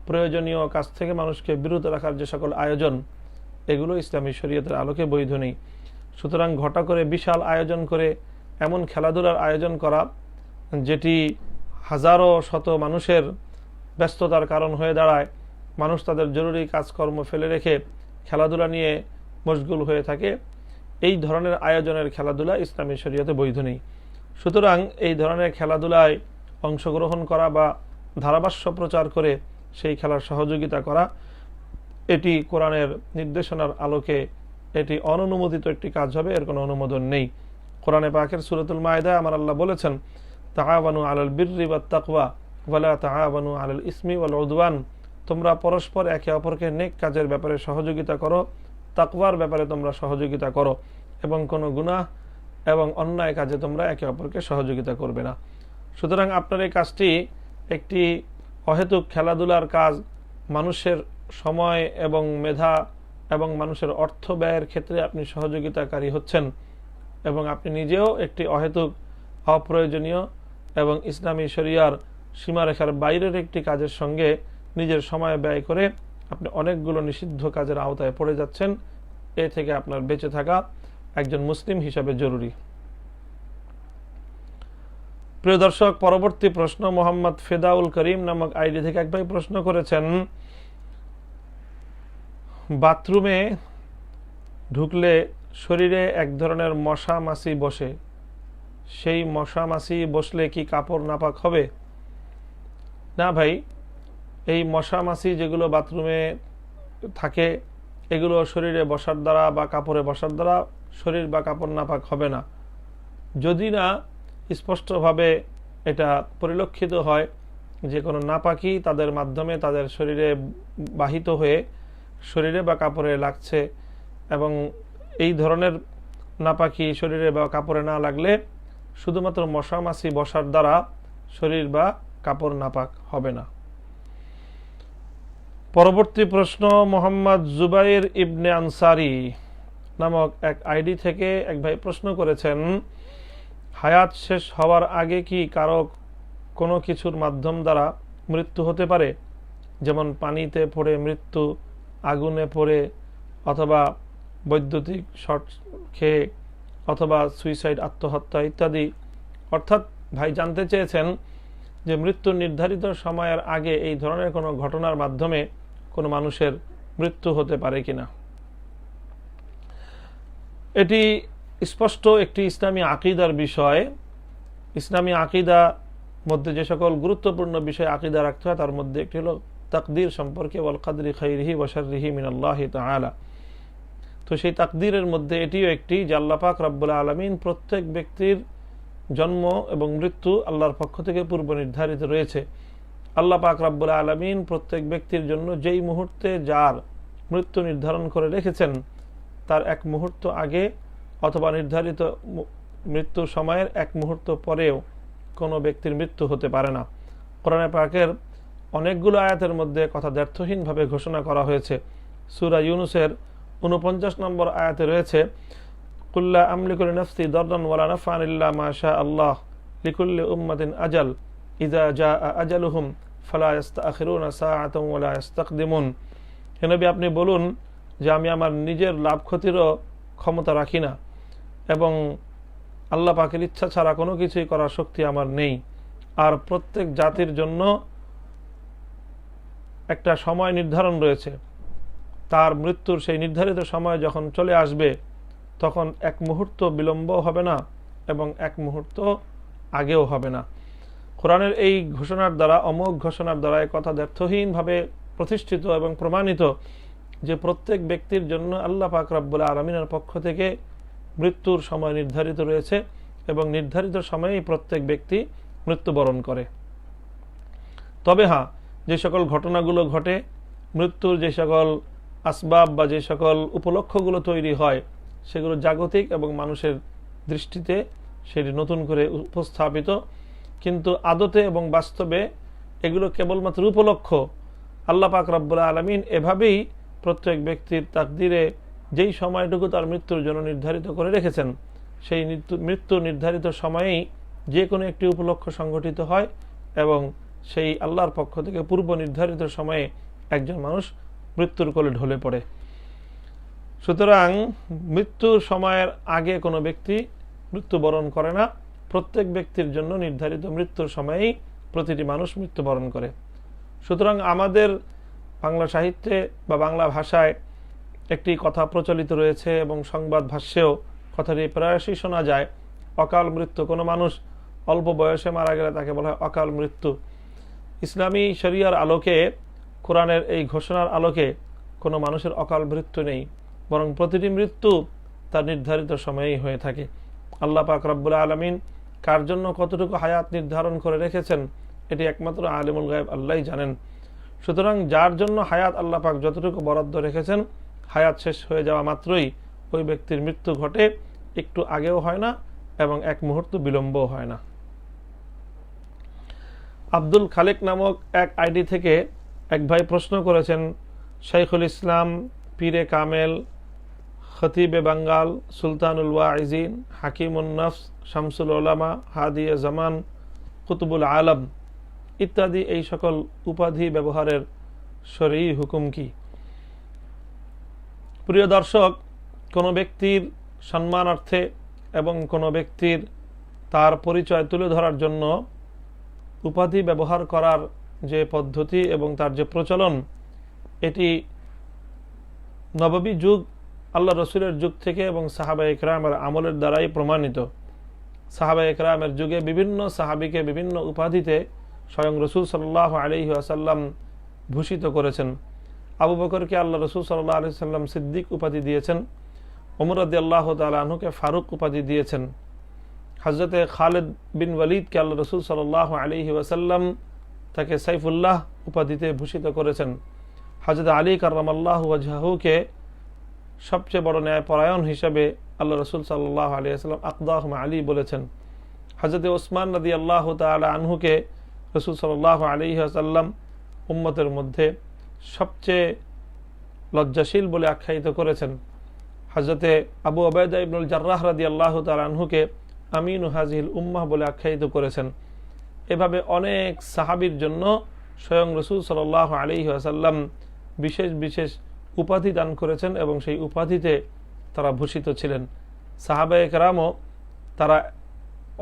প্রয়োজনীয় কাজ থেকে মানুষকে বিরত রাখার যে সকল আয়োজন, এগুলো ইসলামী শরীয়তের আলোকে বৈধ নেই। সুতরাং ঘটা করে বিশাল আয়োজন করে এমন খেলাধুলার আয়োজন করা যেটি হাজারো শত মানুষের ব্যস্ততার কারণ হয়ে দাঁড়ায়, মানুষ তাদের জরুরি কাজকর্ম ফেলে রেখে খেলাধুলা নিয়ে মশগুল হয়ে থাকে, এই ধরনের আয়োজনের খেলাধুলা ইসলামী শরীয়তে বৈধ নেই। সুতরাং এই ধরনের খেলাধুলায় অংশগ্রহণ করা বা ধারাভাষ্য প্রচার করে সেই খেলার সহযোগিতা করা, এটি কোরআনের নির্দেশনার আলোকে এটি অননুমোদিত একটি কাজ হবে, এর কোনো অনুমোদন নেই। কোরআনে পাকের সূরাতুল মায়েদায় আমার আল্লাহ বলেছেন, তাআওয়ানু আলাল বিররি ওয়াত তাকওয়া ওয়ালা তাআওয়ানু আলাল ইসমি ওয়াল উদওয়ান, তোমরা পরস্পর একে অপরকে নেক কাজের ব্যাপারে সহযোগিতা করো, তাকওয়ার ব্যাপারে তোমরা সহযোগিতা করো, এবং কোনো গুনাহ এবং অন্যায় কাজে তোমরা একে অপরকে সহযোগিতা করবে না। সুতরাং আপনার এই কাজটি একটি অহেতুক খেলাধুলার কাজ, মানুষের সময় এবং মেধা এবং মানুষের অর্থ ব্যয়ের ক্ষেত্রে আপনি সহযোগিতাকারী হচ্ছেন, এবং আপনি নিজেও একটি অহেতুক, অপ্রয়োজনীয় এবং ইসলামী শরিয়ার সীমারেখার বাইরের একটি কাজের সঙ্গে নিজের সময় ব্যয় করে আপনি অনেকগুলো নিষিদ্ধ কাজের আওতায় পড়ে যাচ্ছেন। এ থেকে আপনার বেঁচে থাকা একজন মুসলিম হিসাবে জরুরি। প্রিয় দর্শক, পরবর্তী প্রশ্ন মোহাম্মদ ফেদাউল করিম নামক আইডি থেকে এক ভাই প্রশ্ন করেছেন, বাথরুমে ঢুকলে শরীরে এক ধরনের মশা মাছি বসে, সেই মশা মাছি বসলে কি কাপড় নাপাক হবে? না ভাই, এই মশা মাছি যেগুলো বাথরুমে থাকে এগুলো শরীরে বসার দ্বারা বা কাপড়ে বসার দ্বারা শরীর বা কাপড় নাপাক হবে না, যদি না স্পষ্টভাবে এটা পরিলক্ষিত হয় যে কোনো নাপাকি তাদের মাধ্যমে তাদের শরীরে বাহিত হয়ে শরীরে বা কাপড়ে লাগছে, এবং এই ধরনের নাপাকি শরীরে বা কাপড়ে না লাগলে শুধুমাত্র মশা মাছি বসার দ্বারা শরীর বা কাপড় নাপাক হবে না। পরবর্তী প্রশ্ন মোহাম্মদ জুবাইর ইবনে আনসারি নামক এক আইডি থেকে এক ভাই প্রশ্ন করেছেন, হায়াত শেষ হওয়ার আগে কি কারো কোনো কিছুর মাধ্যম দ্বারা মৃত্যু হতে পারে, যেমন পানিতে পড়ে মৃত্যু, আগুনে পড়ে, অথবা বৈদ্যুতিক শর্ট খেয়ে, অথবা সুইসাইড আত্মহত্যা ইত্যাদি? অর্থাৎ ভাই জানতে চেয়েছেন যে মৃত্যুর নির্ধারিত সময়ের আগে এই ধরনের কোনো ঘটনার মাধ্যমে কোনো মানুষের মৃত্যু হতে পারে কিনা। এটি স্পষ্ট একটি ইসলামী আকিদার বিষয়। ইসলামী আকিদা মধ্যে যে সকল গুরুত্বপূর্ণ বিষয় আকিদা রাখতে হয় তার মধ্যে একটি হলো তাকদীর সম্পর্কে, ওয়াল কাদরি খাইরিহি ওয়া শাররিহি মিনাল্লাহি তাআলা। তো সেই তাকদীরের মধ্যে এটিও একটি যে আল্লাহ পাক রব্বুল আলামিন প্রত্যেক ব্যক্তির জন্ম এবং মৃত্যু আল্লাহর পক্ষ থেকে পূর্ব নির্ধারিত রয়েছে। আল্লাহ পাক রব্বুল আলামিন প্রত্যেক ব্যক্তির জন্য যেই মুহূর্তে যার মৃত্যু নির্ধারণ করে রেখেছেন তার এক মুহূর্ত আগে অথবা নির্ধারিত মৃত্যুর সময়ের এক মুহূর্ত পরেও কোনো ব্যক্তির মৃত্যু হতে পারে না। কোরআনে পাকের অনেকগুলো আয়াতের মধ্যে কথা দ্ব্যর্থহীনভাবে ঘোষণা করা হয়েছে। সূরা ইউনূসের 49 নম্বর আয়াতে রয়েছে, কুল্লা আমলিকু লিনাফসি দাররান ওয়ালা নাফআন ইল্লা মা শা আল্লাহ লিকুল্লি উম্মাতিন আজাল ইযা জাআ আজালুহুম ফালা ইস্তাখিরুনা সাআতান ওয়ালা ইস্তাকদিমুন। হে নবী, আপনি বলুন যে আমি আমার নিজের লাভ ক্ষতিরও ক্ষমতা রাখি না এবং আল্লাহ পাকের ইচ্ছা ছাড়া কোনো কিছুই করার শক্তি আমার নেই। আর প্রত্যেক জাতির জন্য একটা সময় নির্ধারণ রয়েছে, তার মৃত্যুর সেই নির্ধারিত সময় যখন চলে আসবে তখন এক মুহূর্ত বিলম্ব হবে না এবং এক মুহূর্ত আগেও হবে না। কোরআনের এই ঘোষণার দ্বারা, অমোঘ ঘোষণার দ্বারা এই কথা দ্ব্যর্থহীনভাবে প্রতিষ্ঠিত এবং প্রমাণিত যে প্রত্যেক ব্যক্তির জন্য আল্লাহ পাক রব্বুল আলামিনের পক্ষ থেকে মৃত্যুর সময় নির্ধারিত রয়েছে এবং নির্ধারিত সময়েই প্রত্যেক ব্যক্তি মৃত্যুবরণ করে। তবে হ্যাঁ, যে সকল ঘটনাগুলো ঘটে, মৃত্যুর যে সকল আসবাব বা যে সকল উপলক্ষগুলো তৈরি হয় সেগুলো জাগতিক এবং মানুষের দৃষ্টিতে সেটি নতুন করে উপস্থাপিত, কিন্তু আদতে এবং বাস্তবে এগুলো কেবলমাত্র উপলক্ষ। আল্লাহ পাক রব্বুল আলামিন এভাবেই প্রত্যেক ব্যক্তির তাকদীরে যেই সময়টুকু তার মৃত্যুর জন্য নির্ধারিত করে রেখেছেন সেই মৃত্যু নির্ধারিত সময়েই যে কোনো একটি উপলক্ষ সংঘটিত হয় এবং সেই আল্লাহর পক্ষ থেকে পূর্ব নির্ধারিত সময়ে একজন মানুষ মৃত্যুর কোলে ঢলে পড়ে। সুতরাং মৃত্যুর সময়ের আগে কোনো ব্যক্তি মৃত্যুবরণ করে না, প্রত্যেক ব্যক্তির জন্য নির্ধারিত মৃত্যুর সময়েই প্রতিটি মানুষ মৃত্যুবরণ করে। সুতরাং আমাদের বাংলা সাহিত্যে বা বাংলা ভাষায় একটি কথা প্রচলিত রয়েছে এবং সংবাদ ভাষ্যেও কথাটি প্রায়শই শোনা যায়, অকাল মৃত্যু। কোনো মানুষ অল্প বয়সে মারা গেলে তাকে বলা হয় অকাল মৃত্যু। ইসলামী শরিয়ার আলোকে, কোরআনের এই ঘোষণার আলোকে কোনো মানুষের অকাল মৃত্যু নেই, বরং প্রতিটি মৃত্যু তার নির্ধারিত সময়েই হয়ে থাকে। আল্লাহ পাক রব্বুল আলামিন কার জন্য কতটুকু হায়াত নির্ধারণ করে রেখেছেন এটি একমাত্র আলিমুল গায়ব আল্লাহই জানেন। সুতরাং যার জন্য হায়াত আল্লাহ পাক যতটুকু বরাদ্দ রেখেছেন, হায়াত শেষ হয়ে যাওয়া মাত্রই ওই ব্যক্তির মৃত্যু ঘটে, একটু আগেও হয় না এবং এক মুহূর্ত বিলম্বও হয় না। আব্দুল খালেক নামক এক আইডি থেকে এক ভাই প্রশ্ন করেছেন, শাইখুল ইসলাম, পীরে কামেল, খতিবে বাঙ্গাল, সুলতানুল ওয়াইজিন, হাকিমুন নফস, শামসুল উলামা, হাদিয়ে জামান, কুতুবুল আলম ইত্যাদি এই সকল উপাধি ব্যবহারের শরঈ হুকুম কি? প্রিয় দর্শক, কোনো ব্যক্তির সম্মানার্থে এবং কোনো ব্যক্তির তার পরিচয় তুলে ধরার জন্য উপাধি ব্যবহার করার যে পদ্ধতি এবং তার যে প্রচলন, এটি নববী যুগ আল্লাহ রসুলের যুগ থেকে এবং সাহাবায়ে কেরামের আমলের দ্বারাই প্রমাণিত। সাহাবায়ে কেরামের যুগে বিভিন্ন সাহাবীকে বিভিন্ন উপাধিতে স্বয়ং রসুল সাল্লাল্লাহু আলাইহি ওয়াসাল্লাম ভূষিত করেছেন। আবু বকরকে আল্লাহ রসুল সাল্লাল্লাহু আলাইহি ওয়াসাল্লাম সিদ্দিক উপাধি দিয়েছেন, ওমর রাদিয়াল্লাহু তাআলা আনহুকে ফারুক উপাধি দিয়েছেন। হযরতে খালিদ বিন ওয়ালিদকে আল্লাহ রসুল সাল্লাল্লাহু আলাইহি ওয়াসাল্লাম তাকে সাইফুল্লাহ উপাধিতে ভূষিত করেছেন। হযরত আলী কাররামাল্লাহু ওয়াজহাহুকে সবচেয়ে বড় ন্যায়পরায়ণ হিসাবে আল্লাহ রসুল সাল্লাল্লাহু আলাইহি ওয়াসাল্লাম আকদাহুম আলী বলেছেন। হযরত ওসমান রাদিয়াল্লাহু তাআলা আনহুকে রসুল সাল্লাল্লাহু আলাইহি ওয়াসাল্লাম উম্মতের মধ্যে সবচেয়ে লজ্জাশীল বলে আখ্যায়িত করেছেন। হযরতে আবু উবাইদা ইবনুল জাররাহ রাদিয়াল্লাহু তাআলা আনহুকে আমিনু হাযিহিল উম্মাহ বলে আখ্যায়িত করেছেন। এভাবে অনেক সাহাবীর জন্য স্বয়ং রসুল সাল্লাল্লাহু আলাইহি ওয়াসাল্লাম বিশেষ বিশেষ উপাধি দান করেছেন এবং সেই উপাধিতে তারা ভূষিত ছিলেন। সাহাবায়ে কেরামও তারা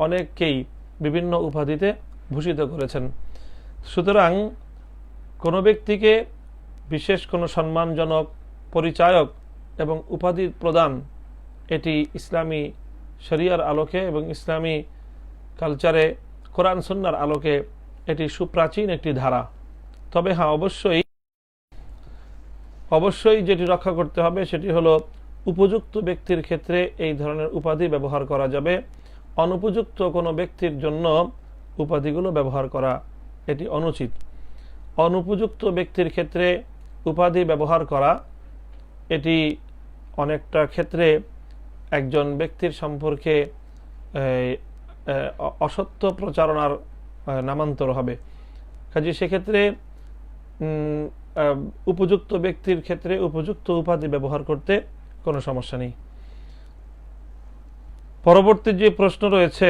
অনেককেই বিভিন্ন উপাধিতে ভূষিত করেছেন। সুতরাং কোনো ব্যক্তিকে বিশেষ কোনো সম্মানজনক পরিচায়ক এবং উপাধি প্রদান, এটি ইসলামী শরিয়ার আলোকে এবং ইসলামী কালচারে কোরআন সুন্নাহর আলোকে এটি সুপ্রাচীন একটি ধারা। তবে হ্যাঁ, অবশ্যই যেটি রক্ষা করতে হবে সেটি হলো উপযুক্ত ব্যক্তির ক্ষেত্রে এই ধরনের উপাধি ব্যবহার করা যাবে, অনুপযুক্ত কোনো ব্যক্তির জন্য উপাধিগুলো ব্যবহার করা এটি অনুচিত। অনুপযুক্ত ব্যক্তির ক্ষেত্রে উপাধি ব্যবহার করা এটি অনেকটা ক্ষেত্রে একজন ব্যক্তির সম্পর্কে অসত্য প্রচারণার নামান্তর হবে। কাজে সেক্ষেত্রে উপযুক্ত ব্যক্তির ক্ষেত্রে উপযুক্ত উপাধি ব্যবহার করতে কোনো সমস্যা নেই। পরবর্তী যে প্রশ্ন রয়েছে,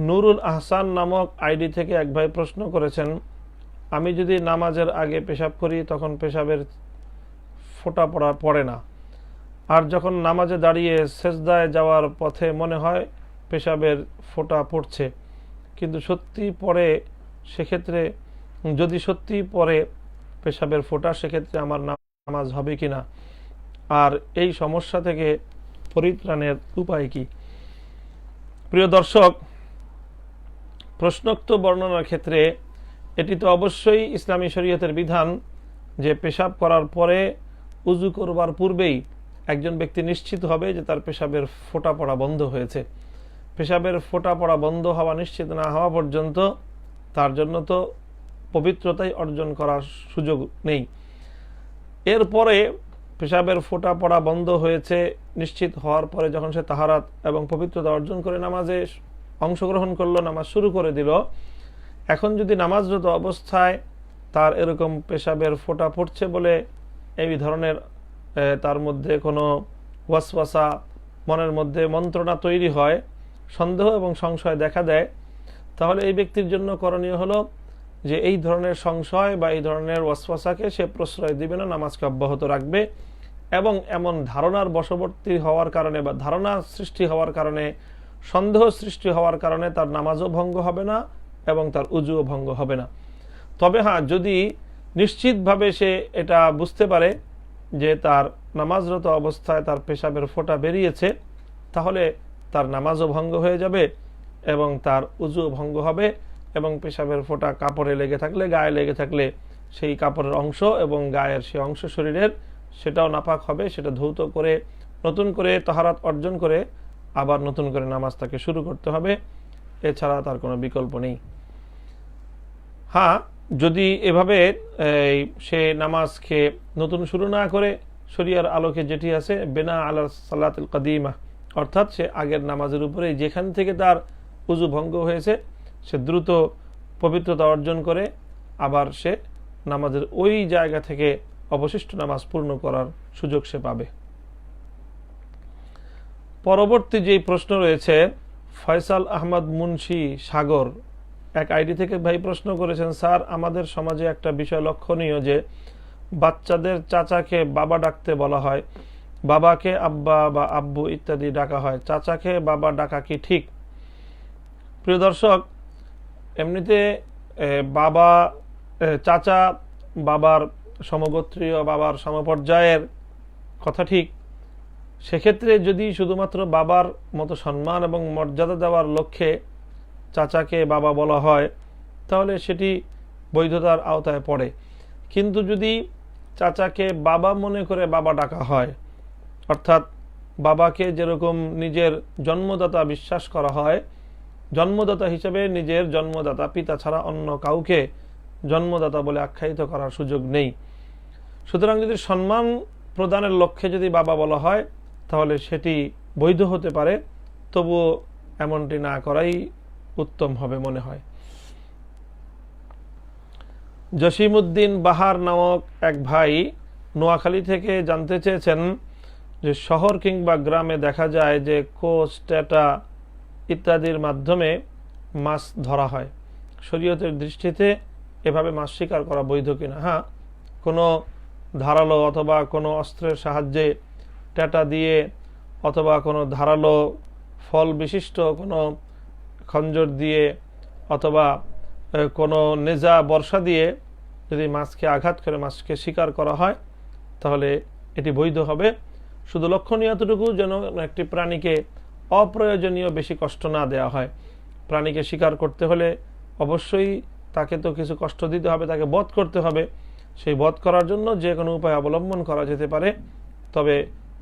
নুরুল আহসান নামক আইডি থেকে এক ভাই প্রশ্ন করেছেন, আমি যদি নামাজের আগে পেশাব করি তখন পেশাবের ফোঁটা পড়ে না, আর যখন নামাজে দাঁড়িয়ে সেজদায় যাওয়ার পথে মনে হয় পেশাবের ফোঁটা পড়ছে, কিন্তু সত্যি পড়ে, সেক্ষেত্রে যদি সত্যি পড়ে পেশাবের ফোঁটা, সেক্ষেত্রে আমার নামাজ হবে কিনা, আর এই সমস্যা থেকে পরিত্রাণের উপায় কি? প্রিয় দর্শক, প্রশ্নোক্ত বর্ণনার ক্ষেত্রে এটি তো অবশ্যই ইসলামী শরীয়তের বিধান যে পেশাব করার পরে উযু করবার পূর্বেই একজন ব্যক্তি নিশ্চিত হবে যে তার পেশাবের ফোঁটা পড়া বন্ধ হয়েছে। পেশাবের ফোঁটা পড়া বন্ধ হওয়া নিশ্চিত না হওয়া পর্যন্ত তার জন্য তো পবিত্রতাই অর্জন করার সুযোগ নেই। এরপরে পেশাবের ফোঁটা পড়া বন্ধ হয়েছে নিশ্চিত হওয়ার পরে যখন সে তাহারাত এবং পবিত্রতা অর্জন করে নামাজে অংশগ্রহণ করলো, নামাজ শুরু করে দিল, এখন যদি নামাজরত অবস্থায় তার এরকম পেশাবের ফোঁটা পড়ছে বলে এই ধরনের তার মধ্যে কোনো ওয়াসওয়াসা, মনের মধ্যে মন্ত্রণা তৈরি হয়, সন্দেহ এবং সংশয় দেখা দেয়, তাহলে এই ব্যক্তির জন্য করণীয় হলো যে এই ধরনের সংশয় বা এই ধরনের ওয়াসওয়াসাকে সে প্রশ্রয় দিবে না, নামাজকে অব্যাহত রাখবে এবং এমন ধারণার বশবর্তী হওয়ার কারণে বা ধারণা সৃষ্টি হওয়ার কারণে, সন্দেহ সৃষ্টি হওয়ার কারণে তার নামাজও ভঙ্গ হবে না এবং তার উজুও ভঙ্গ হবে না। তবে হ্যাঁ, যদি নিশ্চিতভাবে সে এটা বুঝতে পারে যে তার নামাজরত অবস্থায় তার পেশাবের ফোঁটা বেরিয়েছে, তাহলে তার নামাজও ভঙ্গ হয়ে যাবে এবং তার উজুও ভঙ্গ হবে, এবং পেশাবের ফোঁটা কাপড়ে লেগে থাকলে, গায়ে লেগে থাকলে সেই কাপড়ের অংশ এবং গায়ের সে অংশ শরীরের সেটাও নাপাক হবে। সেটা ধৌত করে নতুন করে তাহারাত অর্জন করে আবার নতুন করে নামাজ তাকে শুরু করতে হবে, এছাড়া তার কোনো বিকল্প নেই। হ্যাঁ, যদি এভাবে সে নামাজকে নতুন শুরু না করে শরিয়ার আলোকে যেটি আছে বিনা আলা সালাতুল কাদিমা, অর্থাৎ সে আগের নামাজের উপরে যেখান থেকে তার উযু ভঙ্গ হয়েছে সে দ্রুত পবিত্রতা অর্জন করে আবার সে নামাজের ওই জায়গা থেকে অবশিষ্ট নামাজ পূর্ণ করার সুযোগ সে পাবে। পরবর্তী যেই প্রশ্ন রয়েছে, ফয়সাল আহমদ মুন্সি সাগর এক আইডি থেকে ভাই প্রশ্ন করেছেন, স্যার আমাদের সমাজে একটা বিষয় লক্ষণীয় যে বাচ্চাদের চাচাকে বাবা ডাকতে বলা হয়, বাবাকে আব্বা বা আব্বু ইত্যাদি ডাকা হয়, চাচাকে বাবা ডাকা কি ঠিক? প্রিয় দর্শক, এমনিতে বাবা চাচা বাবার সমগোত্রীয়, বাবার সমপর্যায়ের কথা ঠিক। সেক্ষেত্রে যদি শুধুমাত্র বাবার মতো সম্মান এবং মর্যাদা দেওয়ার লক্ষ্যে চাচাকে বাবা বলা হয়, তাহলে সেটি বৈধতার আওতায় পড়ে। কিন্তু যদি চাচাকে বাবা মনে করে বাবা ডাকা হয়, অর্থাৎ বাবাকে যেরকম নিজের জন্মদাতা বিশ্বাস করা হয়, জন্মদাতা হিসেবে নিজের জন্মদাতা পিতা ছাড়া অন্য কাউকে জন্মদাতা বলে আখ্যায়িত করার সুযোগ নেই। সুতরাং যদি সম্মান প্রদানের লক্ষ্যে যদি বাবা বলা হয়, তাহলে সেটি বৈধ হতে পারে, তবুও এমনটি না করাই উত্তম হবে মনে হয়। জসিমউদ্দিন বাহার নামক এক ভাই নোয়াখালী থেকে জানতে চেয়েছেন যে শহর কিংবা গ্রামে দেখা যায় যে কোচ, টেটা ইত্যাদির মাধ্যমে মাছ ধরা হয়, শরীয়তের দৃষ্টিতে এভাবে মাছ শিকার করা বৈধ কিনা? হ্যাঁ, কোনো ধারালো অথবা কোনো অস্ত্রের সাহায্যে টেটা দিয়ে অথবা কোনো ধারালো ফল বিশিষ্ট কোনো খঞ্জর দিয়ে অথবা কোনো নেজা বর্ষা দিয়ে যদি মাছকে আঘাত করে মাছকে শিকার করা হয়, তাহলে এটি বৈধ হবে। শুধু লক্ষণীয় এতটুকু যেন একটি প্রাণীকে অপ্রয়োজনীয় বেশি কষ্ট না দেওয়া হয়। প্রাণীকে শিকার করতে হলে অবশ্যই তাকে তো কিছু কষ্ট দিতে হবে, তাকে বধ করতে হবে। সেই বধ করার জন্য যে কোনো উপায় অবলম্বন করা যেতে পারে, তবে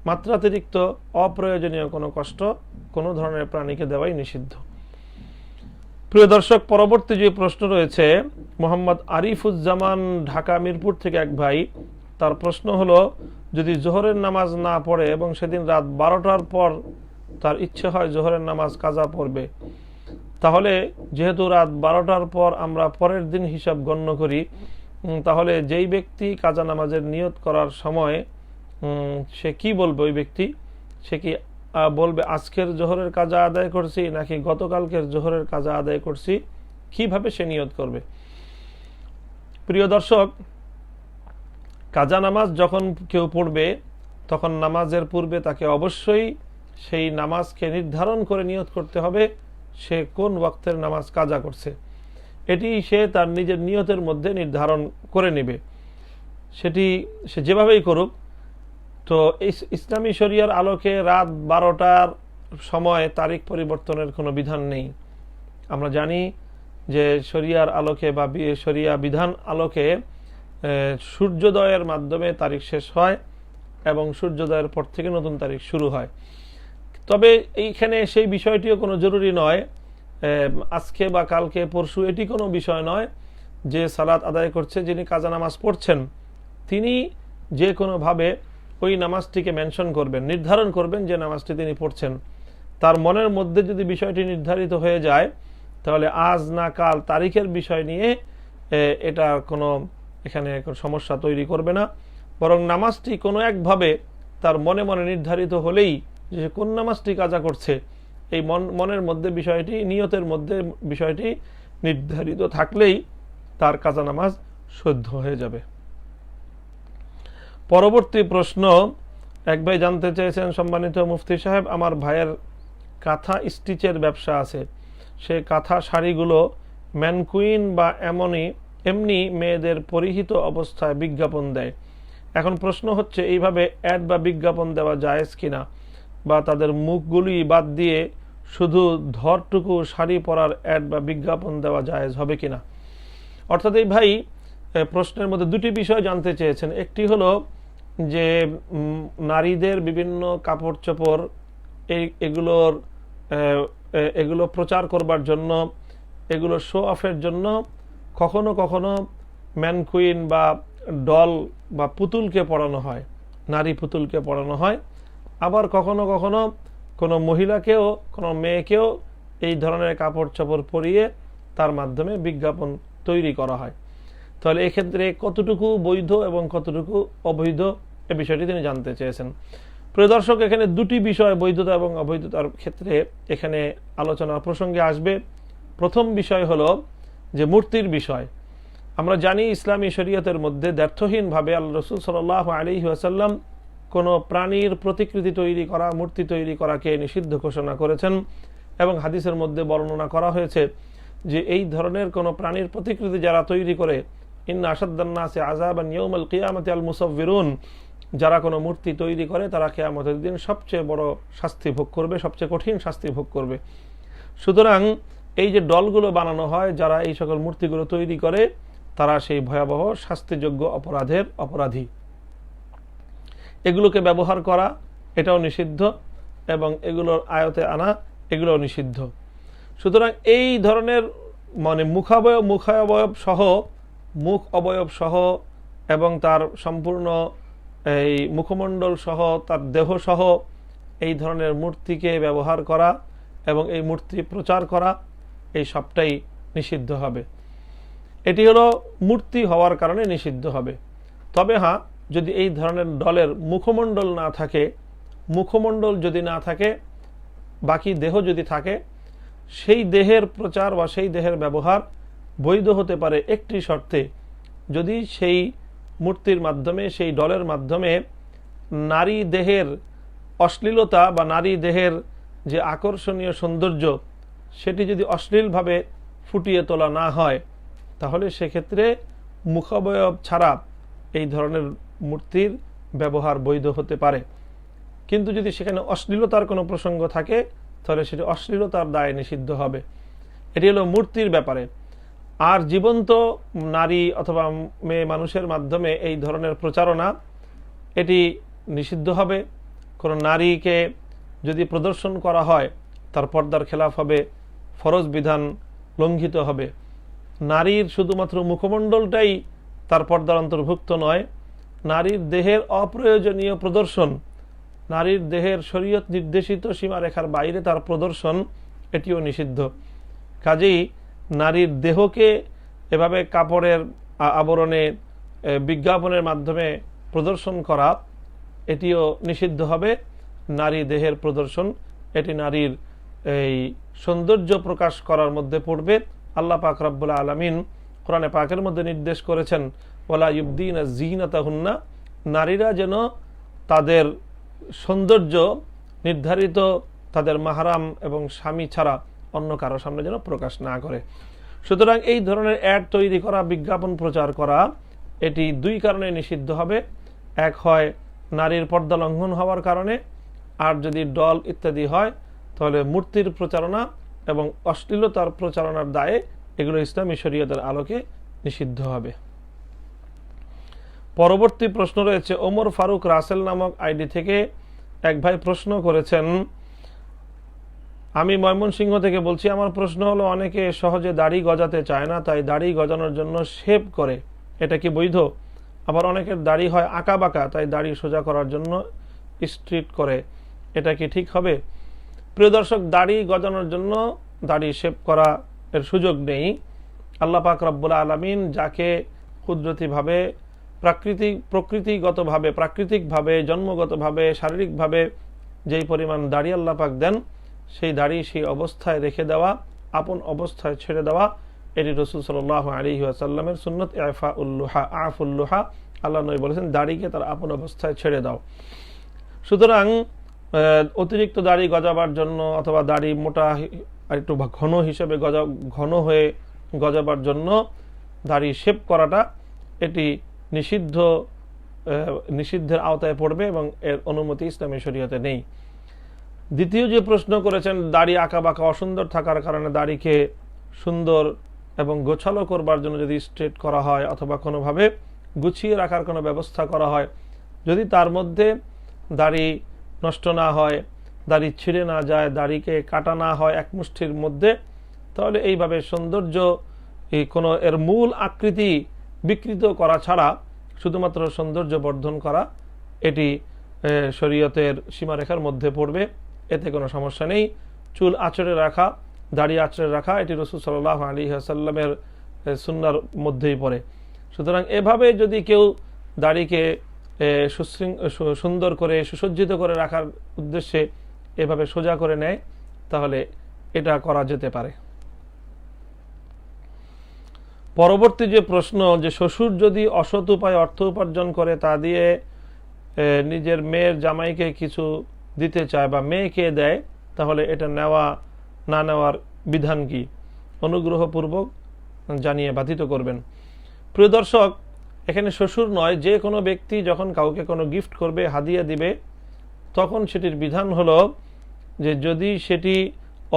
মাত্রাতিরিক্ত অপ্রয়োজনীয় কোনো কষ্ট কোনো ধরনের প্রাণীকে দেওয়াই নিষিদ্ধ। প্রিয় দর্শক, পরবর্তী যে প্রশ্ন রয়েছে, মোহাম্মদ আরিফুজ্জামান, ঢাকা মিরপুর থেকে এক ভাই, তার প্রশ্ন হলো, যদি জোহরের নামাজ না পড়ে এবং সেদিন রাত 12টার পর তার ইচ্ছে হয় জোহরের নামাজ কাজা পড়বে, তাহলে যেহেতু রাত 12টার পর আমরা পরের দিন হিসাব গণ্য করি, তাহলে যেই ব্যক্তি কাজা নামাজের নিয়ত করার সময় সে কি বলবে? ওই ব্যক্তি সে কি বলবে আজকের জোহরের কাজা আদায় করছি নাকি গতকালকের জোহরের কাজা আদায় করছি? কিভাবে সে নিয়ত করবে? প্রিয় দর্শক, কাজা নামাজ যখন কেউ পড়বে, তখন নামাজের পূর্বে তাকে অবশ্যই সেই নামাজকে নির্ধারণ করে নিয়ত করতে হবে সে কোন ওয়াক্তের নামাজ কাজা করছে। এটি সে তার নিজের নিয়তের মধ্যে নির্ধারণ করে নেবে, সেটি সে যেভাবেই করুক। তো ইসলামী শরিয়ার আলোকে রাত 12টার সময় তারিখ পরিবর্তনের কোনো বিধান নেই। আমরা জানি যে শরিয়ার আলোকে বা শরিয়া বিধান আলোকে সূর্যোদয়ের মাধ্যমে তারিখ শেষ হয় এবং সূর্যোদয়ের পর থেকে নতুন তারিখ শুরু হয়। তবে এইখানে সেই বিষয়টিও কোনো জরুরি নয়, আজকে বা কালকে পরশু এটি কোনো বিষয় নয়। যে সালাত আদায় করছে, যিনি কাজা নামাজ পড়ছেন, তিনি যে কোনোভাবে ওই নামাজটিকে মেনশন করবেন, নির্ধারণ করবেন যে নামাজটি তিনি পড়ছেন। তার মনের মধ্যে যদি বিষয়টি নির্ধারিত হয়ে যায়, তাহলে আজ না কাল তারিখের বিষয় নিয়ে এটা কোনো এখানে সমস্যা তৈরি করবে না, বরং নামাজটি কোনো একভাবে তার মনে মনে নির্ধারিত হলেই যে কোন নামাজটি কাজা করছে, এই মনের মধ্যে বিষয়টি, নিয়তের মধ্যে বিষয়টি নির্ধারিত থাকলেই তার কাজা নামাজ শুদ্ধ হয়ে যাবে। পরবর্তী প্রশ্ন, এক ভাই জানতে চেয়েছেন, সম্মানিত মুফতি সাহেব, আমার ভাইয়ের কাঁথা স্টিচের ব্যবসা আছে। সে কাঁথা শাড়িগুলো ম্যানকুইন বা এমনি মেয়েদের পরিহিত অবস্থায় বিজ্ঞাপন দেয়। এখন প্রশ্ন হচ্ছে, এইভাবে অ্যাড বা বিজ্ঞাপন দেওয়া জায়েজ কিনা, বা তাদের মুখগুলি বাদ দিয়ে শুধু ধরটুকু শাড়ি পরার অ্যাড বা বিজ্ঞাপন দেওয়া জায়েজ হবে কিনা। অর্থাৎ এই ভাই প্রশ্নের মধ্যে দুটি বিষয় জানতে চেয়েছেন। একটি হলো যে নারীদের বিভিন্ন কাপড় চোপড় এগুলো প্রচার করবার জন্য, এগুলো শো অফের জন্য কখনো কখনো ম্যানকুইন বা ডল বা পুতুলকে পরানো হয়, নারী পুতুলকে পরানো হয়। আবার কখনো কখনো কোনো মহিলাকেও, কোনো মেয়েকেও এই ধরনের কাপড় চোপড় পরিয়ে তার মাধ্যমে বিজ্ঞাপন তৈরি করা হয়। তাহলে এক্ষেত্রে কতটুকু বৈধ এবং কতটুকু অবৈধ, এ বিষয়টি তিনি জানতে চেয়েছেন। প্রিয় দর্শক, এখানে দুটি বিষয়, বৈধতা এবং অবৈধতার ক্ষেত্রে এখানে আলোচনার প্রসঙ্গে আসবে। প্রথম বিষয় হলো যে মূর্তির বিষয়। আমরা জানি ইসলামী শরীয়তের মধ্যে দ্ব্যর্থহীনভাবে আল্লাহ রাসূল সাল্লাল্লাহু আলাইহি ওয়াসাল্লাম কোনো প্রাণীর প্রতিকৃতি তৈরি করা, মূর্তি তৈরি করাকে নিষিদ্ধ ঘোষণা করেছেন। এবং হাদিসের মধ্যে বর্ণনা করা হয়েছে যে এই ধরনের কোনো প্রাণীর প্রতিকৃতি যারা তৈরি করে, ইন্না আশাদ্দান নাসি আযাবান ইয়াউমাল কিয়ামাতি আল মুসাওয়িরুন, যারা কোনো মূর্তি তৈরি করে তারা কিয়ামতের দিন সবচেয়ে বড় শাস্তি ভোগ করবে, সবচেয়ে কঠিন শাস্তি ভোগ করবে। সুতরাং এই যে দলগুলো বানানো হয়, যারা এই সকল মূর্তিগুলো তৈরি করে, তারা সেই ভয়াবহ শাস্তিযোগ্য অপরাধের অপরাধী। এগুলোকে ব্যবহার করা এটাও নিষিদ্ধ, এবং এগুলোর আয়তে আনা এগুলোও নিষিদ্ধ। সুতরাং এই ধরনের মানে মুখ অবয়ব সহ এবং তার সম্পূর্ণ এই মুখমণ্ডল সহ, তার দেহ সহ এই ধরনের মূর্তিকে ব্যবহার করা এবং এই মূর্তি প্রচার করা, এই সবটাই নিষিদ্ধ হবে। এটি হলো মূর্তি হওয়ার কারণে নিষিদ্ধ হবে। তবে হ্যাঁ, যদি এই ধরনের দলের মুখমণ্ডল না থাকে, মুখমণ্ডল যদি না থাকে, বাকি দেহ যদি থাকে, সেই দেহের প্রচার বা সেই দেহের ব্যবহার বৈধ হতে পারে একটি শর্তে, যদি সেই মূর্তির মাধ্যমে, সেই দলের মাধ্যমে নারী দেহের অশ্লীলতা বা নারী দেহের যে আকর্ষণীয় সৌন্দর্য, সেটি যদি অশ্লীলভাবে ফুটিয়ে তোলা না হয়, তাহলে সেক্ষেত্রে মুখাবয়ব ছাড়া এই ধরনের মূর্তির ব্যবহার বৈধ হতে পারে। কিন্তু যদি সেখানে অশ্লীলতার কোনো প্রসঙ্গ থাকে, তাহলে সেটি অশ্লীলতার দায়ে নিষিদ্ধ হবে। এটি হলো মূর্তির ব্যাপারে। আর জীবন্ত নারী অথবা মেয়ে মানুষের মাধ্যমে এই ধরনের প্রচারণা, এটি নিষিদ্ধ হবে। কোনো নারীকে যদি প্রদর্শন করা হয়, তার পর্দার খেলাফ হবে, ফরজ বিধান লঙ্ঘিত হবে। নারীর শুধুমাত্র মুখমণ্ডলটাই তার পর্দার অন্তর্ভুক্ত নয়, নারীর দেহের অপ্রয়োজনীয় প্রদর্শন, নারীর দেহের শরীয়ত নির্দেশিত সীমারেখার বাইরে তার প্রদর্শন, এটিও নিষিদ্ধ। কাজেই নারীর দেহকে এভাবে কাপড়ের আবরণে বিজ্ঞাপনের মাধ্যমে প্রদর্শন করা, এটিও নিষিদ্ধ হবে। নারী দেহের প্রদর্শন, এটি নারীর এই সৌন্দর্য প্রকাশ করার মধ্যে পড়বে। আল্লাহ পাক রব্বুল আলামিন কোরআনে পাকের মধ্যে নির্দেশ করেছেন, ওয়ালা ইউবদিনা যিনাতাহুন্না, নারীরা যেন তাদের সৌন্দর্য নির্ধারিত তাদের মাহরাম এবং স্বামী ছাড়া অন্য কারো সামনে যেন প্রকাশ না করে। সুতরাং এই ধরনের অ্যাড তৈরি করা, বিজ্ঞাপন প্রচার করা, এটি দুই কারণে নিষিদ্ধ হবে। এক হয় নারীর পর্দা লঙ্ঘন হওয়ার কারণে, আর যদি ডল ইত্যাদি হয়, তাহলে মূর্তির প্রচারণা এবং অশ্লীলতার প্রচারণার দায়ে এগুলো ইসলামী শরীয়তের আলোকে নিষিদ্ধ হবে। পরবর্তী প্রশ্ন রয়েছে ওমর ফারুক রাসেল নামক আইডি থেকে এক ভাই প্রশ্ন করেছেন, আমি ময়মনসিংহ থেকে বলছি, আমার প্রশ্ন হলো, অনেকে সহজে দাড়ি গজাতে চায় না, তাই দাড়ি গজানোর জন্য শেভ করে, এটা কি বৈধ? আবার অনেকের দাড়ি হয় আঁকা বাঁকা, তাই দাড়ি সোজা করার জন্য স্ট্রিট করে, এটা কি ঠিক হবে? প্রিয় দর্শক, দাড়ি গজানোর জন্য দাড়ি শেভ করা এর সুযোগ নেই। আল্লাহ পাক রব্বুল আলামিন যাকে কুদরতিভাবে, প্রাকৃতিকভাবে, জন্মগতভাবে, শারীরিকভাবে যেই পরিমাণ দাড়ি আল্লাহ পাক দেন, সেই দাড়ি সেই অবস্থায় রেখে দেওয়া, আপন অবস্থায় ছেড়ে দেওয়া, এটি রাসূল সাল্লাল্লাহু আলাইহি ওয়াসাল্লামের সুন্নাত। আফুল্লুহা, আল্লাহ নবী বলেছেন, দাড়িকে তার আপন অবস্থায় ছেড়ে দাও। সুতরাং অতিরিক্ত দাড়ি গজাবার জন্য অথবা দাড়ি মোটা একটু ঘন হিসেবে ঘন হয়ে গজাবার জন্য দাড়ি শেভ করাটা, এটি নিষিদ্ধের আওতায় পড়বে এবং এর অনুমতি ইসলামী শরীয়তে নেই। দ্বিতীয় যে প্রশ্ন করেছেন, দাড়ি আঁকা বাঁকা অসুন্দর থাকার কারণে দাড়িকে সুন্দর এবং গোছালো করবার জন্য যদি স্ট্রেট করা হয় অথবা কোনোভাবে গুছিয়ে রাখার কোনো ব্যবস্থা করা হয়, যদি তার মধ্যে দাড়ি নষ্ট না হয়, দাড়ি ছিঁড়ে না যায়, দাড়িকে কাটা না হয় এক মুষ্টির মধ্যে, তাহলে এইভাবে সৌন্দর্য কোনো এর মূল আকৃতি বিকৃত করা ছাড়া শুধুমাত্র সৌন্দর্য বর্ধন করা, এটি শরীয়তের সীমারেখার মধ্যে পড়বে, এতে কোনো সমস্যা নেই। চুল আঁচড়ে রাখা, দাড়ি আঁচড়ে রাখা, এটি রাসূল সাল্লাল্লাহু আলাইহি ওয়াসাল্লামের সুন্নাহর মধ্যেই পড়ে। সুতরাং এভাবে যদি কেউ দাড়িকে সুন্দর করে সুসজ্জিত করে রাখার উদ্দেশ্যে এভাবে সোজা করে নেয়, তাহলে এটা করা যেতে পারে। পরবর্তী যে প্রশ্ন, যে শ্বশুর যদি অসৎ উপায়ে অর্থ উপার্জন করে তা দিয়ে নিজের মেয়ের জামাইকে কিছু দিতে চায় বা মেয়েকে দেয়, তাহলে এটা নেওয়া না নেওয়ার বিধান কি অনুগ্রহপূর্বক জানিয়ে বাধিত করবেন। প্রিয় দর্শক, এখানে শ্বশুর নয়, যে কোনো ব্যক্তি যখন কাউকে কোনো গিফট করবে, হাদিয়া দিবে, তখন সেটির বিধান হলো যে যদি সেটি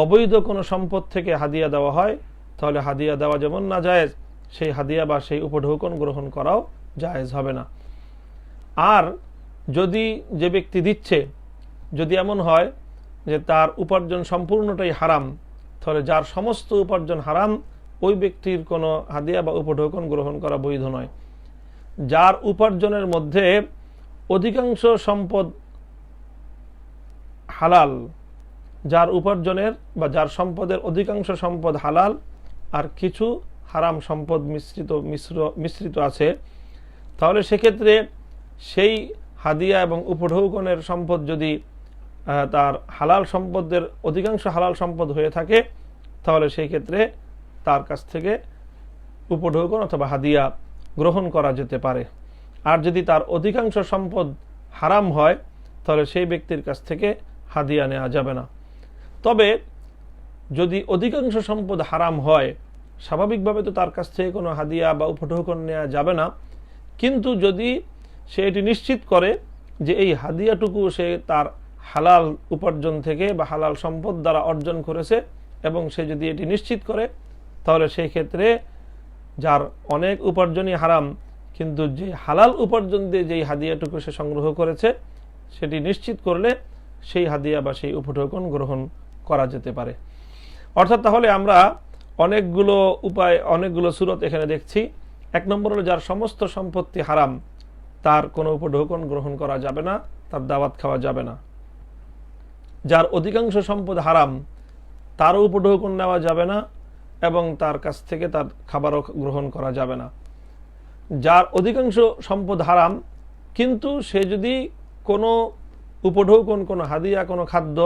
অবৈধ কোনো সম্পদ থেকে হাদিয়া দেওয়া হয়, তাহলে হাদিয়া দেওয়া যেমন না জায়েজ, সেই হাদিয়া বা সেই উপঢৌকন গ্রহণ করাও জায়েজ হবে না। আর যদি যে ব্যক্তি দিচ্ছে, যদি এমন হয় যে তার উপার্জন সম্পূর্ণটাই হারাম, তাহলে যার সমস্ত উপার্জন হারাম, ওই ব্যক্তির কোনো হাদিয়া বা উপঢৌকন গ্রহণ করা বৈধ নয়। যার উপার্জনের মধ্যে অধিকাংশ সম্পদ হালাল, যার উপার্জনের বা যার সম্পদের অধিকাংশ সম্পদ হালাল আর কিছু হারাম সম্পদ মিশ্রিত আছে, তাহলে সেক্ষেত্রে সেই হাদিয়া এবং উপঢৌকনের সম্পদ যদি তার হালাল সম্পদের অধিকাংশ হালাল সম্পদ হয়ে থাকে, তাহলে সেই ক্ষেত্রে তার কাছ থেকে উপঢৌকন অথবা হাদিয়া গ্রহণ করা যেতে পারে। আর যদি তার অধিকাংশ সম্পদ হারাম হয়, তাহলে সেই ব্যক্তির কাছ থেকে হাদিয়া নেওয়া যাবে না। তবে যদি অধিকাংশ সম্পদ হারাম হয়, স্বাভাবিকভাবে তো তার কাছ থেকে কোনো হাদিয়া বা উপঢৌকন নেওয়া যাবে না। কিন্তু যদি সে এটি নিশ্চিত করে যে এই হাদিয়াটুকু সে তার হালাল উপার্জন থেকে বা হালাল সম্পদ দ্বারা অর্জন করেছে, এবং সে যদি এটি নিশ্চিত করে, তাহলে সেই ক্ষেত্রে যার অনেক উপার্জনই হারাম, কিন্তু যে হালাল উপার্জন দিয়ে যেই হাদিয়াটুকু সে সংগ্রহ করেছে, সেটি নিশ্চিত করলে সেই হাদিয়া বা সেই উপঢৌকন গ্রহণ করা যেতে পারে। অর্থাৎ তাহলে আমরা অনেকগুলো উপায়, অনেকগুলো সূরত এখানে দেখছি। এক নম্বর হলো যার সমস্ত সম্পত্তি হারাম, তার কোনো উপঢৌকন গ্রহণ করা যাবে না, তার দাওয়াত খাওয়া যাবে না। যার অধিকাংশ সম্পদ হারাম, তারও উপঢৌকন নেওয়া যাবে না এবং তার কাছ থেকে তার খাবারও গ্রহণ করা যাবে না। যার অধিকাংশ সম্পদ হারাম, কিন্তু সে যদি কোনো উপঢৌকন, কোনো হাদিয়া, কোনো খাদ্য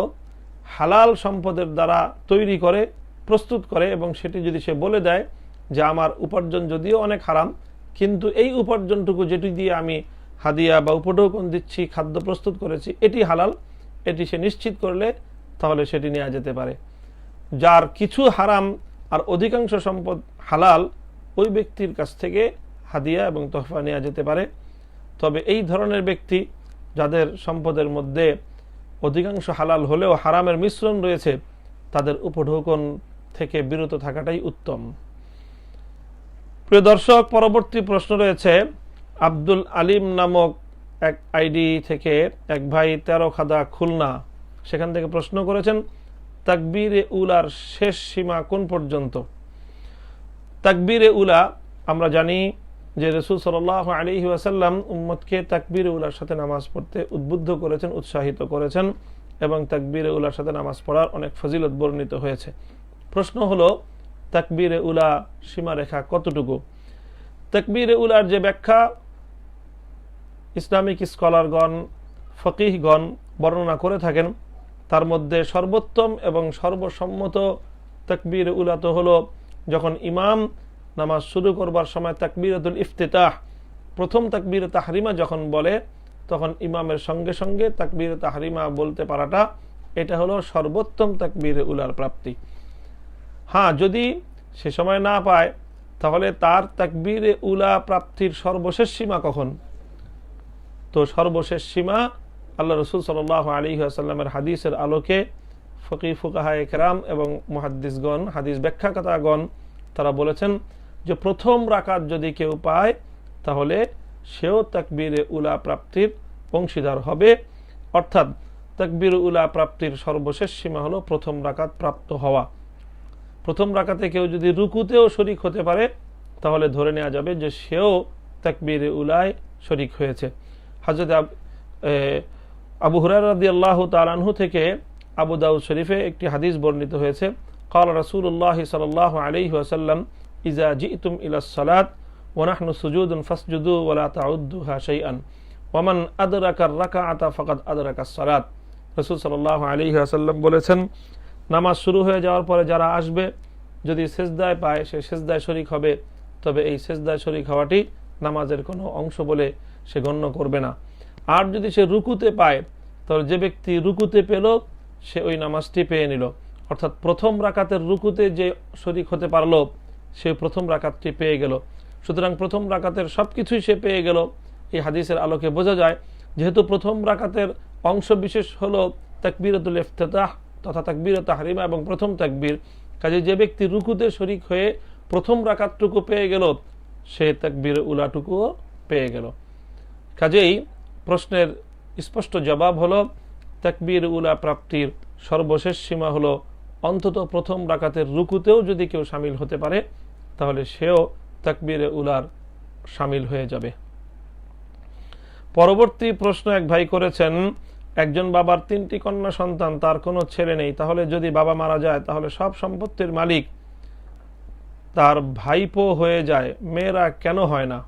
হালাল সম্পদের দ্বারা তৈরি করে, প্রস্তুত করে, এবং সেটি যদি সে বলে দেয় যে আমার উপার্জন যদিও অনেক হারাম, কিন্তু এই উপার্জনটুকু যেটি দিয়ে আমি হাদিয়া বা উপঢৌকন দিচ্ছি, খাদ্য প্রস্তুত করেছি, এটি হালাল, এটি সে নিশ্চিত করলে তাহলে সেটি নেওয়া যেতে পারে। যার কিছু হারাম আর অধিকাংশ সম্পদ হালাল, ওই ব্যক্তির কাছ থেকে হাদিয়া এবং তোহফা নেওয়া যেতে পারে। তবে এই ধরনের ব্যক্তি যাদের সম্পদের মধ্যে অধিকাংশ হালাল হলেও হারামের মিশ্রণ রয়েছে, তাদের উপঢৌকন থেকে বিরত থাকাটাই উত্তম। প্রিয় দর্শক, পরবর্তী প্রশ্ন রয়েছে আব্দুল আলিম নামক এক আইডি থেকে এক ভাই 13 খাদা খুলনা, সেখান থেকে প্রশ্ন করেছেন তাকবীরে উলার শেষ সীমা কোন পর্যন্ত। তাকবীরে উলা আমরা জানি যে রাসূল সাল্লাল্লাহু আলাইহি ওয়াসাল্লাম উম্মতকে তাকবীরে উলার সাথে নামাজ পড়তে উদ্বুদ্ধ করেছেন, উৎসাহিত করেছেন, এবং তাকবীরে উলার সাথে নামাজ পড়ার অনেক ফজিলত বর্ণিত হয়েছে। প্রশ্ন হলো তাকবীরে উলা সীমারেখা কতটুকু। তাকবীরে উলার যে ব্যাখ্যা ইসলামিক স্কলারগণ, ফকিহগণ বর্ণনা করে থাকেন, তার মধ্যে সর্বোত্তম এবং সর্বসম্মত তাকবীরে উলা তো হলো যখন ইমাম নামাজ শুরু করবার সময় তাকবীরাতুল ইফতিতাহ, প্রথম তাকবীরে তাহরিমা যখন বলে, তখন ইমামের সঙ্গে সঙ্গে তাকবীরে তাহরিমা বলতে পারাটা, এটা হলো সর্বোত্তম তাকবীরে উলার প্রাপ্তি। হ্যাঁ, যদি সে সময় না পায়, তাহলে তার তাকবীরে উলা প্রাপ্তির সর্বশেষ সীমা কখন? তো সর্বশেষ সীমা আল্লাহ রাসূল সাল্লাল্লাহু আলাইহি ওয়াসাল্লামের হাদিসের আলোকে ফকিহ ফুকাহায়ে কেরাম এবং মুহাদ্দিসগণ, হাদিস ব্যাখ্যাকাতাগণ, তারা বলেছেন যে প্রথম রাকাত যদি কেউ পায়, তাহলে সেও তাকবীরে উলা প্রাপ্তির অংশীদার হবে। অর্থাৎ তাকবীরে উলা প্রাপ্তির সর্বশেষ সীমা হলো প্রথম রাকাত প্রাপ্ত হওয়া। প্রথম রাকাতে কেউ যদি রুকুতেও শরীক হতে পারে, তাহলে ধরে নেওয়া যাবে যে সেও তাকবীরে উলায় শরীক হয়েছে। হযরত আবু হুরায়রা রাদিয়াল্লাহু তাআলা আনহু থেকে আবু দাউদ শরীফে একটি হাদিস বর্ণিত হয়েছে, قال رسول الله صلى الله عليه وسلم إذا جئتم إلى الصلاة ونحن سجود فاسجدوا ولا تعدوها شيئا ومن أدرك الركعة فقد أدرك الصلاة। রাসূল সাল্লাল্লাহু আলাইহি ওয়াসাল্লাম বলেছেন, নামাজ শুরু হয়ে যাওয়ার পরে যারা আসবে, যদি সিজদায় পায় সে সিজদায় শরীক হবে, তবে এই সিজদায় শরীক হওয়াটি নামাজের কোনো অংশ বলে সে গণ্য করবে না। আর যদি সে রুকুতে পায় তাহলে যে ব্যক্তি রুকুতে পেল সে ওই নামাজটি পেয়ে নিল, অর্থাৎ প্রথম রাকাতের রুকুতে যে শরীক হতে পারলো সে প্রথম রাকাতটি পেয়ে গেল। সুতরাং প্রথম রাকাতের সবকিছুই সে পেয়ে গেল। এই হাদিসের আলোকে বোঝা যায় যেহেতু প্রথম রাকাতের অংশ বিশেষ হলো তাকবীরাতুল ইফতিতাহ তথা তাকবীরাত তাহরিমা এবং প্রথম তাকবীর, কাজে যে ব্যক্তি রুকুতে শরীক হয়ে প্রথম রাকাতটুকু পেয়ে গেল সে তাকবীর উলাটুকুও পেয়ে গেল। কাজেই প্রশ্নের স্পষ্ট জবাব হলো তাকবীর উলা প্রাপ্তির সর্বশেষ সীমা হলো অন্তত প্রথম রাকাতের রুকুতেও যদি কেউ শামিল হতে পারে তাহলে সেও তাকবীরে উলার শামিল হয়ে যাবে। পরবর্তী প্রশ্ন এক ভাই করেছেন, একজন বাবার 3টি কন্যা সন্তান, তার কোনো ছেলে নেই, তাহলে যদি বাবা মারা যায় তাহলে সব সম্পত্তির মালিক তার ভাইপো হয়ে যায়, মেয়েরা কেন হয় না?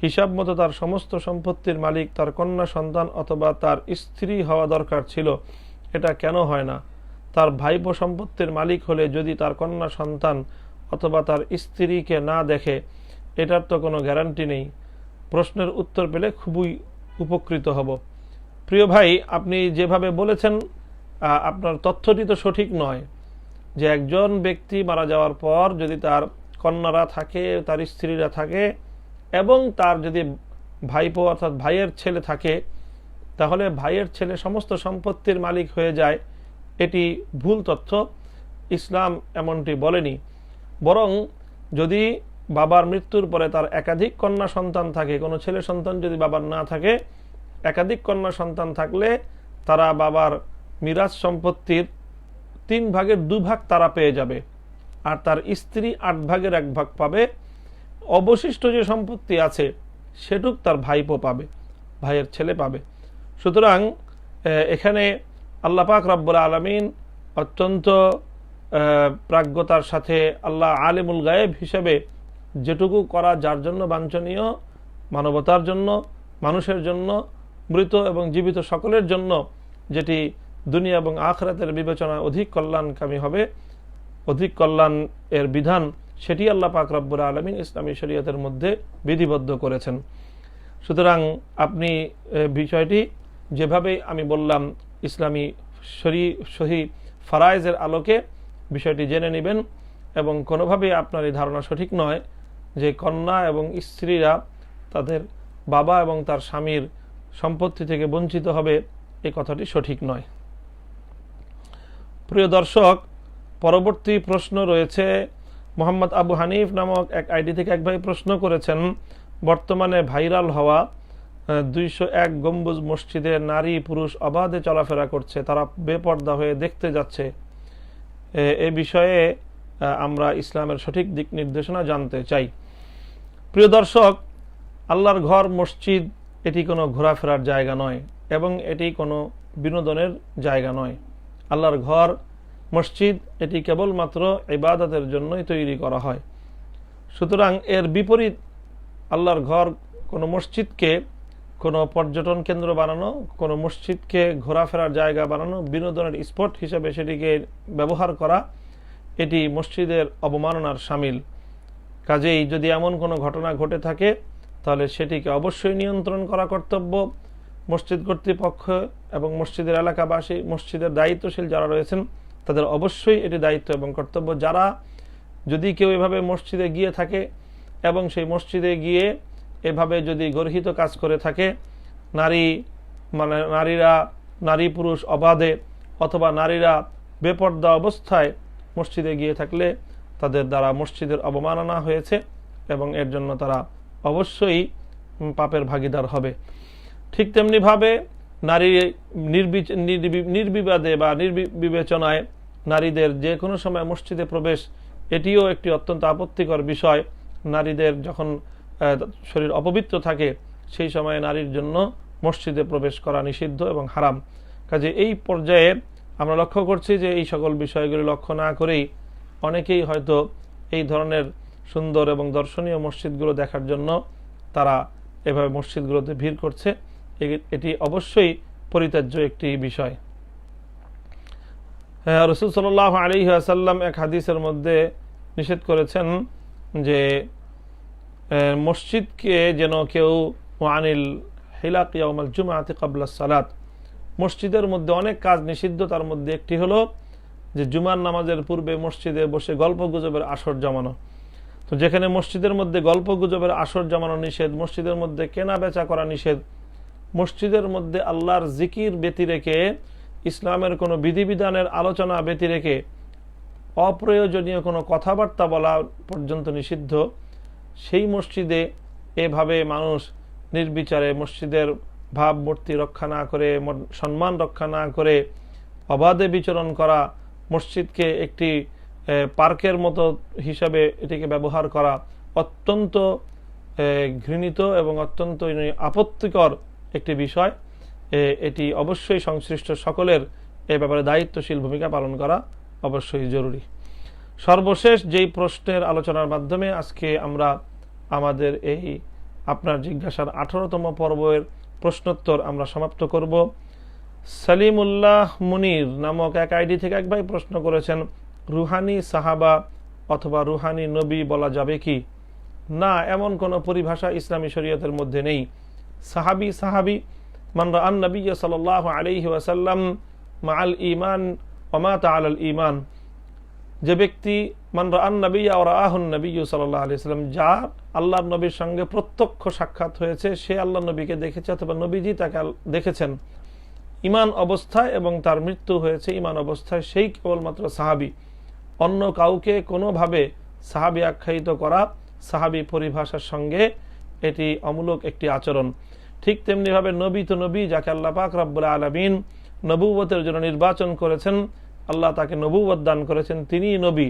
হিসাব মতো তার সমস্ত সম্পত্তির মালিক তার কন্যা সন্তান অথবা তার স্ত্রী হওয়া দরকার ছিল, এটা কেন হয় না? তার ভাইপো সম্পত্তির মালিক হলে যদি তার কন্যা সন্তান অথবা তার স্ত্রীকে না দেখে, এটার তো কোনো গ্যারান্টি নেই। প্রশ্নের উত্তর পেলে খুবই উপকৃত হব। প্রিয় ভাই, আপনি যেভাবে বলেছেন আপনার তথ্যটি তো সঠিক নয়, যে একজন ব্যক্তি মারা যাওয়ার পর যদি তার কন্যারা থাকে, তার স্ত্রীরা থাকে এবং তার যদি ভাইপো অর্থাৎ ভাইয়ের ছেলে থাকে তাহলে ভাইয়ের ছেলে সমস্ত সম্পত্তির মালিক হয়ে যায়, এটি ভুল তথ্য। ইসলাম এমনটি বলেনি। বরং যদি বাবার মৃত্যুর পরে তার একাধিক কন্যা সন্তান থাকে, কোনো ছেলে সন্তান যদি বাবার না থাকে, একাধিক কন্যা সন্তান থাকলে তারা বাবার মিরাজ সম্পত্তির 3 ভাগের 2 ভাগ তারা পেয়ে যাবে, আর তার স্ত্রী 8 ভাগের 1 ভাগ পাবে। অবশিষ্ট যে সম্পত্তি আছে সেটুক তার ভাইপো পাবে, ভাইয়ের ছেলে পাবে। সুতরাং এখানে আল্লাহ পাক রব্বুল আলামিন অত্যন্ত প্রাজ্ঞতার সাথে আল্লাহ আলিমুল গায়েব হিসেবে যেটুকু করা যার জন্য বাঞ্ছনীয়, মানবতার জন্য, মানুষের জন্য, মৃত এবং জীবিত সকলের জন্য, যেটি দুনিয়া এবং আখিরাতের বিবেচনায় অধিক কল্যাণকামী হবে, অধিক কল্যাণ এর বিধান, সেটি আল্লাহ পাক রব্বুল আলামিন ইসলামী শরীয়তের মধ্যে বিধিবদ্ধ করেছেন। সুতরাং আপনি বিষয়টি যেভাবে আমি বললাম ইসলামী সহি ফারায়েজের আলোকে বিষয়টি জেনে নেবেন, এবং কোনোভাবেই আপনার এই ধারণা সঠিক নয় যে কন্যা এবং স্ত্রীরা তাদের বাবা এবং তার স্বামীর সম্পত্তি থেকে বঞ্চিত হবে, এই কথাটি সঠিক নয়। প্রিয় দর্শক, পরবর্তী প্রশ্ন রয়েছে মোহাম্মদ আবু হানিফ নামক এক আইডি থেকে এক ভাই প্রশ্ন করেছেন, বর্তমানে ভাইরাল হওয়া 201 গম্বুজ মসজিদে নারী পুরুষ অবাধে চলাফেরা করছে, তারা বেপর্দা হয়ে দেখতে যাচ্ছে, এ বিষয়ে আমরা ইসলামের সঠিক দিক নির্দেশনা জানতে চাই। প্রিয় দর্শক, আল্লাহর ঘর মসজিদ এটি কোনো ঘোরাফেরার জায়গা নয় এবং এটি কোনো বিনোদনের জায়গা নয়। আল্লাহর ঘর মসজিদ এটি কেবলমাত্র ইবাদতের জন্যই তৈরি করা হয়। সুতরাং এর বিপরীত আল্লাহর ঘর, কোনো মসজিদকে কোনো পর্যটন কেন্দ্র বানানো, কোনো মসজিদকে ঘোরাফেরার জায়গা বানানো, বিনোদনের স্পট হিসেবে সেটিকে ব্যবহার করা, এটি মসজিদের অবমাননার শামিল। কাজেই যদি এমন কোনো ঘটনা ঘটে থাকে তাহলে সেটিকে অবশ্যই নিয়ন্ত্রণ করা কর্তব্য মসজিদ কর্তৃপক্ষ এবং মসজিদের এলাকাবাসী, মসজিদের দায়িত্বশীল যারা রয়েছেন তাদের অবশ্যই এটি দায়িত্ব এবং কর্তব্য। যারা যদি কেউ এভাবে মসজিদে গিয়ে থাকে এবং সেই মসজিদে গিয়ে এভাবে যদি গর্হিত কাজ করে থাকে, নারী পুরুষ অবাধে অথবা নারীরা বেপর্দা অবস্থায় মসজিদে গিয়ে থাকলে তাদের দ্বারা মসজিদের অবমাননা হয়েছে এবং এর জন্য তারা অবশ্যই পাপের ভাগীদার হবে। ঠিক তেমনিভাবে নারী নির্বিবাদে বা নির্বিবেচনায় নারীদের যে কোনো সময় মসজিদে প্রবেশ, এটিও একটি অত্যন্ত আপত্তিকর বিষয়। নারীদের যখন শরীর অপবিত্র থাকে সেই সময়ে নারীর জন্য মসজিদে প্রবেশ করা নিষিদ্ধ এবং হারাম। কাজে এই পর্যায়ে আমরা লক্ষ্য করছি যে এই সকল বিষয়গুলি লক্ষ্য না করেই অনেকেই হয়তো এই ধরনের সুন্দর এবং দর্শনীয় মসজিদগুলো দেখার জন্য তারা এভাবে মসজিদগুলোতে ভিড় করছে। এটি অবশ্যই পরিত্যাজ্য একটি বিষয়। রাসূল সাল্লাল্লাহু আলাইহি ওয়াসাল্লাম এক হাদিসের মধ্যে নিষেধ করেছেন যে মসজিদকে যেন কেউ আনিল হিলাক ইয়াউমাল জুমআতি ক্বাবলা সালাত। মসজিদের মধ্যে অনেক কাজ নিষিদ্ধ, তার মধ্যে একটি হলো যে জুমার নামাজের পূর্বে মসজিদে বসে গল্প গুজবের আসর জমানো। তো যেখানে মসজিদের মধ্যে গল্প গুজবের আসর জমানো নিষেধ, মসজিদের মধ্যে কেনা বেচা করা নিষেধ, মসজিদের মধ্যে আল্লাহর জিকির ব্যতি রেখে, ইসলামের কোনো বিধিবিধানের আলোচনা ব্যতি রেখে অপ্রয়োজনীয় কোনো কথাবার্তা বলা পর্যন্ত নিষিদ্ধ। সেই মসজিদে এভাবে মানুষ নির্বিচারে মসজিদের ভাবমূর্তি রক্ষা না করে, সম্মান রক্ষা না করে অবাধে বিচরণ করা, মসজিদকে একটি পার্কের মতো হিসাবে এটিকে ব্যবহার করা অত্যন্ত ঘৃণিত এবং অত্যন্ত আপত্তিকর একটি বিষয়। এটি অবশ্যই সংশ্লিষ্ট সকলের এ ব্যাপারে দায়িত্বশীল ভূমিকা পালন করা অবশ্যই জরুরি। সর্বশেষ যেই প্রশ্নের আলোচনার মাধ্যমে আজকে আমরা আমাদের এই আপনার জিজ্ঞাসার 18তম পর্বের প্রশ্নোত্তর আমরা সমাপ্ত করব। সালিমুল্লাহ মুনির নামক এক আইডি থেকে এক ভাই প্রশ্ন করেছেন, রুহানি সাহাবা অথবা রুহানি নবী বলা যাবে কি? না, এমন কোন পরিভাষা ইসলামী শরীয়তের মধ্যে নেই। সাহাবি মান রাআন নবী সাল্লাল্লাহু আলাইহি ওয়াসাল্লাম মাআল ঈমান ওয়া মাতা আলাল ঈমান, যে ব্যক্তি মান রাআন নবী ওয়া রাআহুন নবী সাল্লাল্লাহু আলাইহি ওয়াসাল্লাম, যার আল্লাহর নবীর সঙ্গে প্রত্যক্ষ সাক্ষাৎ হয়েছে, সে আল্লাহর নবীকে দেখেছে অথবা নবীজি তাকে দেখেছেন ঈমান অবস্থায় এবং তার মৃত্যু হয়েছে ঈমান অবস্থায়, সেই কেবলমাত্র সাহাবী। অন্য কাউকে কোনোভাবে সাহাবী আখ্যায়িত করা সাহাবী পরিভাষার সঙ্গে এটি অমূলক একটি আচরণ। ঠিক তেমনিভাবে নবী তো নবী, যাকে আল্লাহ পাক রব্বুল আলামিন নবুয়তের জন্য নির্বাচন করেছেন, আল্লাহ তাকে নবুয়ত দান করেছেন, তিনিই নবী।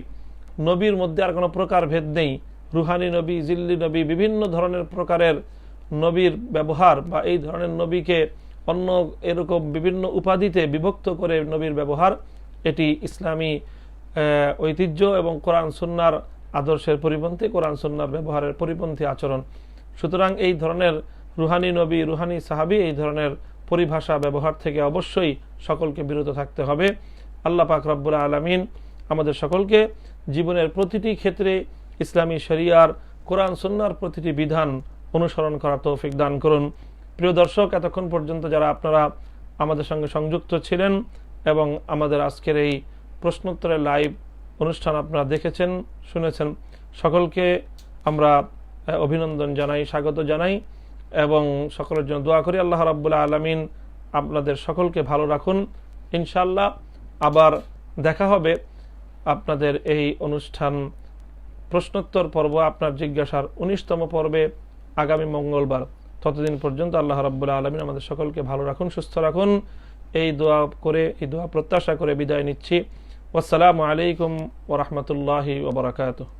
নবীর মধ্যে আর কোনো প্রকার ভেদ নেই। রুহানি নবী, জিল্লি নবী, বিভিন্ন ধরনের প্রকারের নবীর ব্যবহার বা এই ধরনের নবীকে অন্য এরকম বিভিন্ন উপাধিতে বিভক্ত করে নবীর ব্যবহার, এটি ইসলামী ঐতিহ্য এবং কোরআন সুন্নাহর আদর্শের পরিপন্থী, কোরআন সুন্নাহর ব্যবহারের পরিপন্থী আচরণ। সুতরাং এই ধরনের রুহানি নবী, রুহানি সাহাবী, এই ধরনের পরিভাষা ব্যবহার থেকে অবশ্যই সকলকে বিরত থাকতে হবে। আল্লাহ পাক রব্বুল আলামিন আমাদের সকলকে জীবনের প্রতিটি ক্ষেত্রে ইসলামী শরিয়ার, কোরআন সুন্নাহর প্রতিটি বিধান অনুসরণ করার তৌফিক দান করুন। প্রিয় দর্শক, এতক্ষণ পর্যন্ত যারা আপনারা আমাদের সঙ্গে সংযুক্ত ছিলেন এবং আমাদের আজকের এই প্রশ্নোত্তরের লাইভ অনুষ্ঠান আপনারা দেখেছেন, শুনেছেন, সকলকে আমরা অভিনন্দন জানাই, স্বাগত জানাই এবং সকলের জন্য দোয়া করি। আল্লাহ রাব্বুল আলামিন আপনাদের সকলকে ভালো রাখুন। ইনশাআল্লাহ আবার দেখা হবে আপনাদের এই অনুষ্ঠান প্রশ্নোত্তর পর্ব, আপনার জিজ্ঞাসার 19তম পর্বে আগামী মঙ্গলবার। ততদিন পর্যন্ত আল্লাহ রাব্বুল আলামিন আমাদের সকলকে ভালো রাখুন, সুস্থ রাখুন, এই দোয়া প্রত্যাশা করে বিদায় নিচ্ছি। আসসালামু আলাইকুম ওয়া রাহমাতুল্লাহি ওয়া বারাকাতুহু।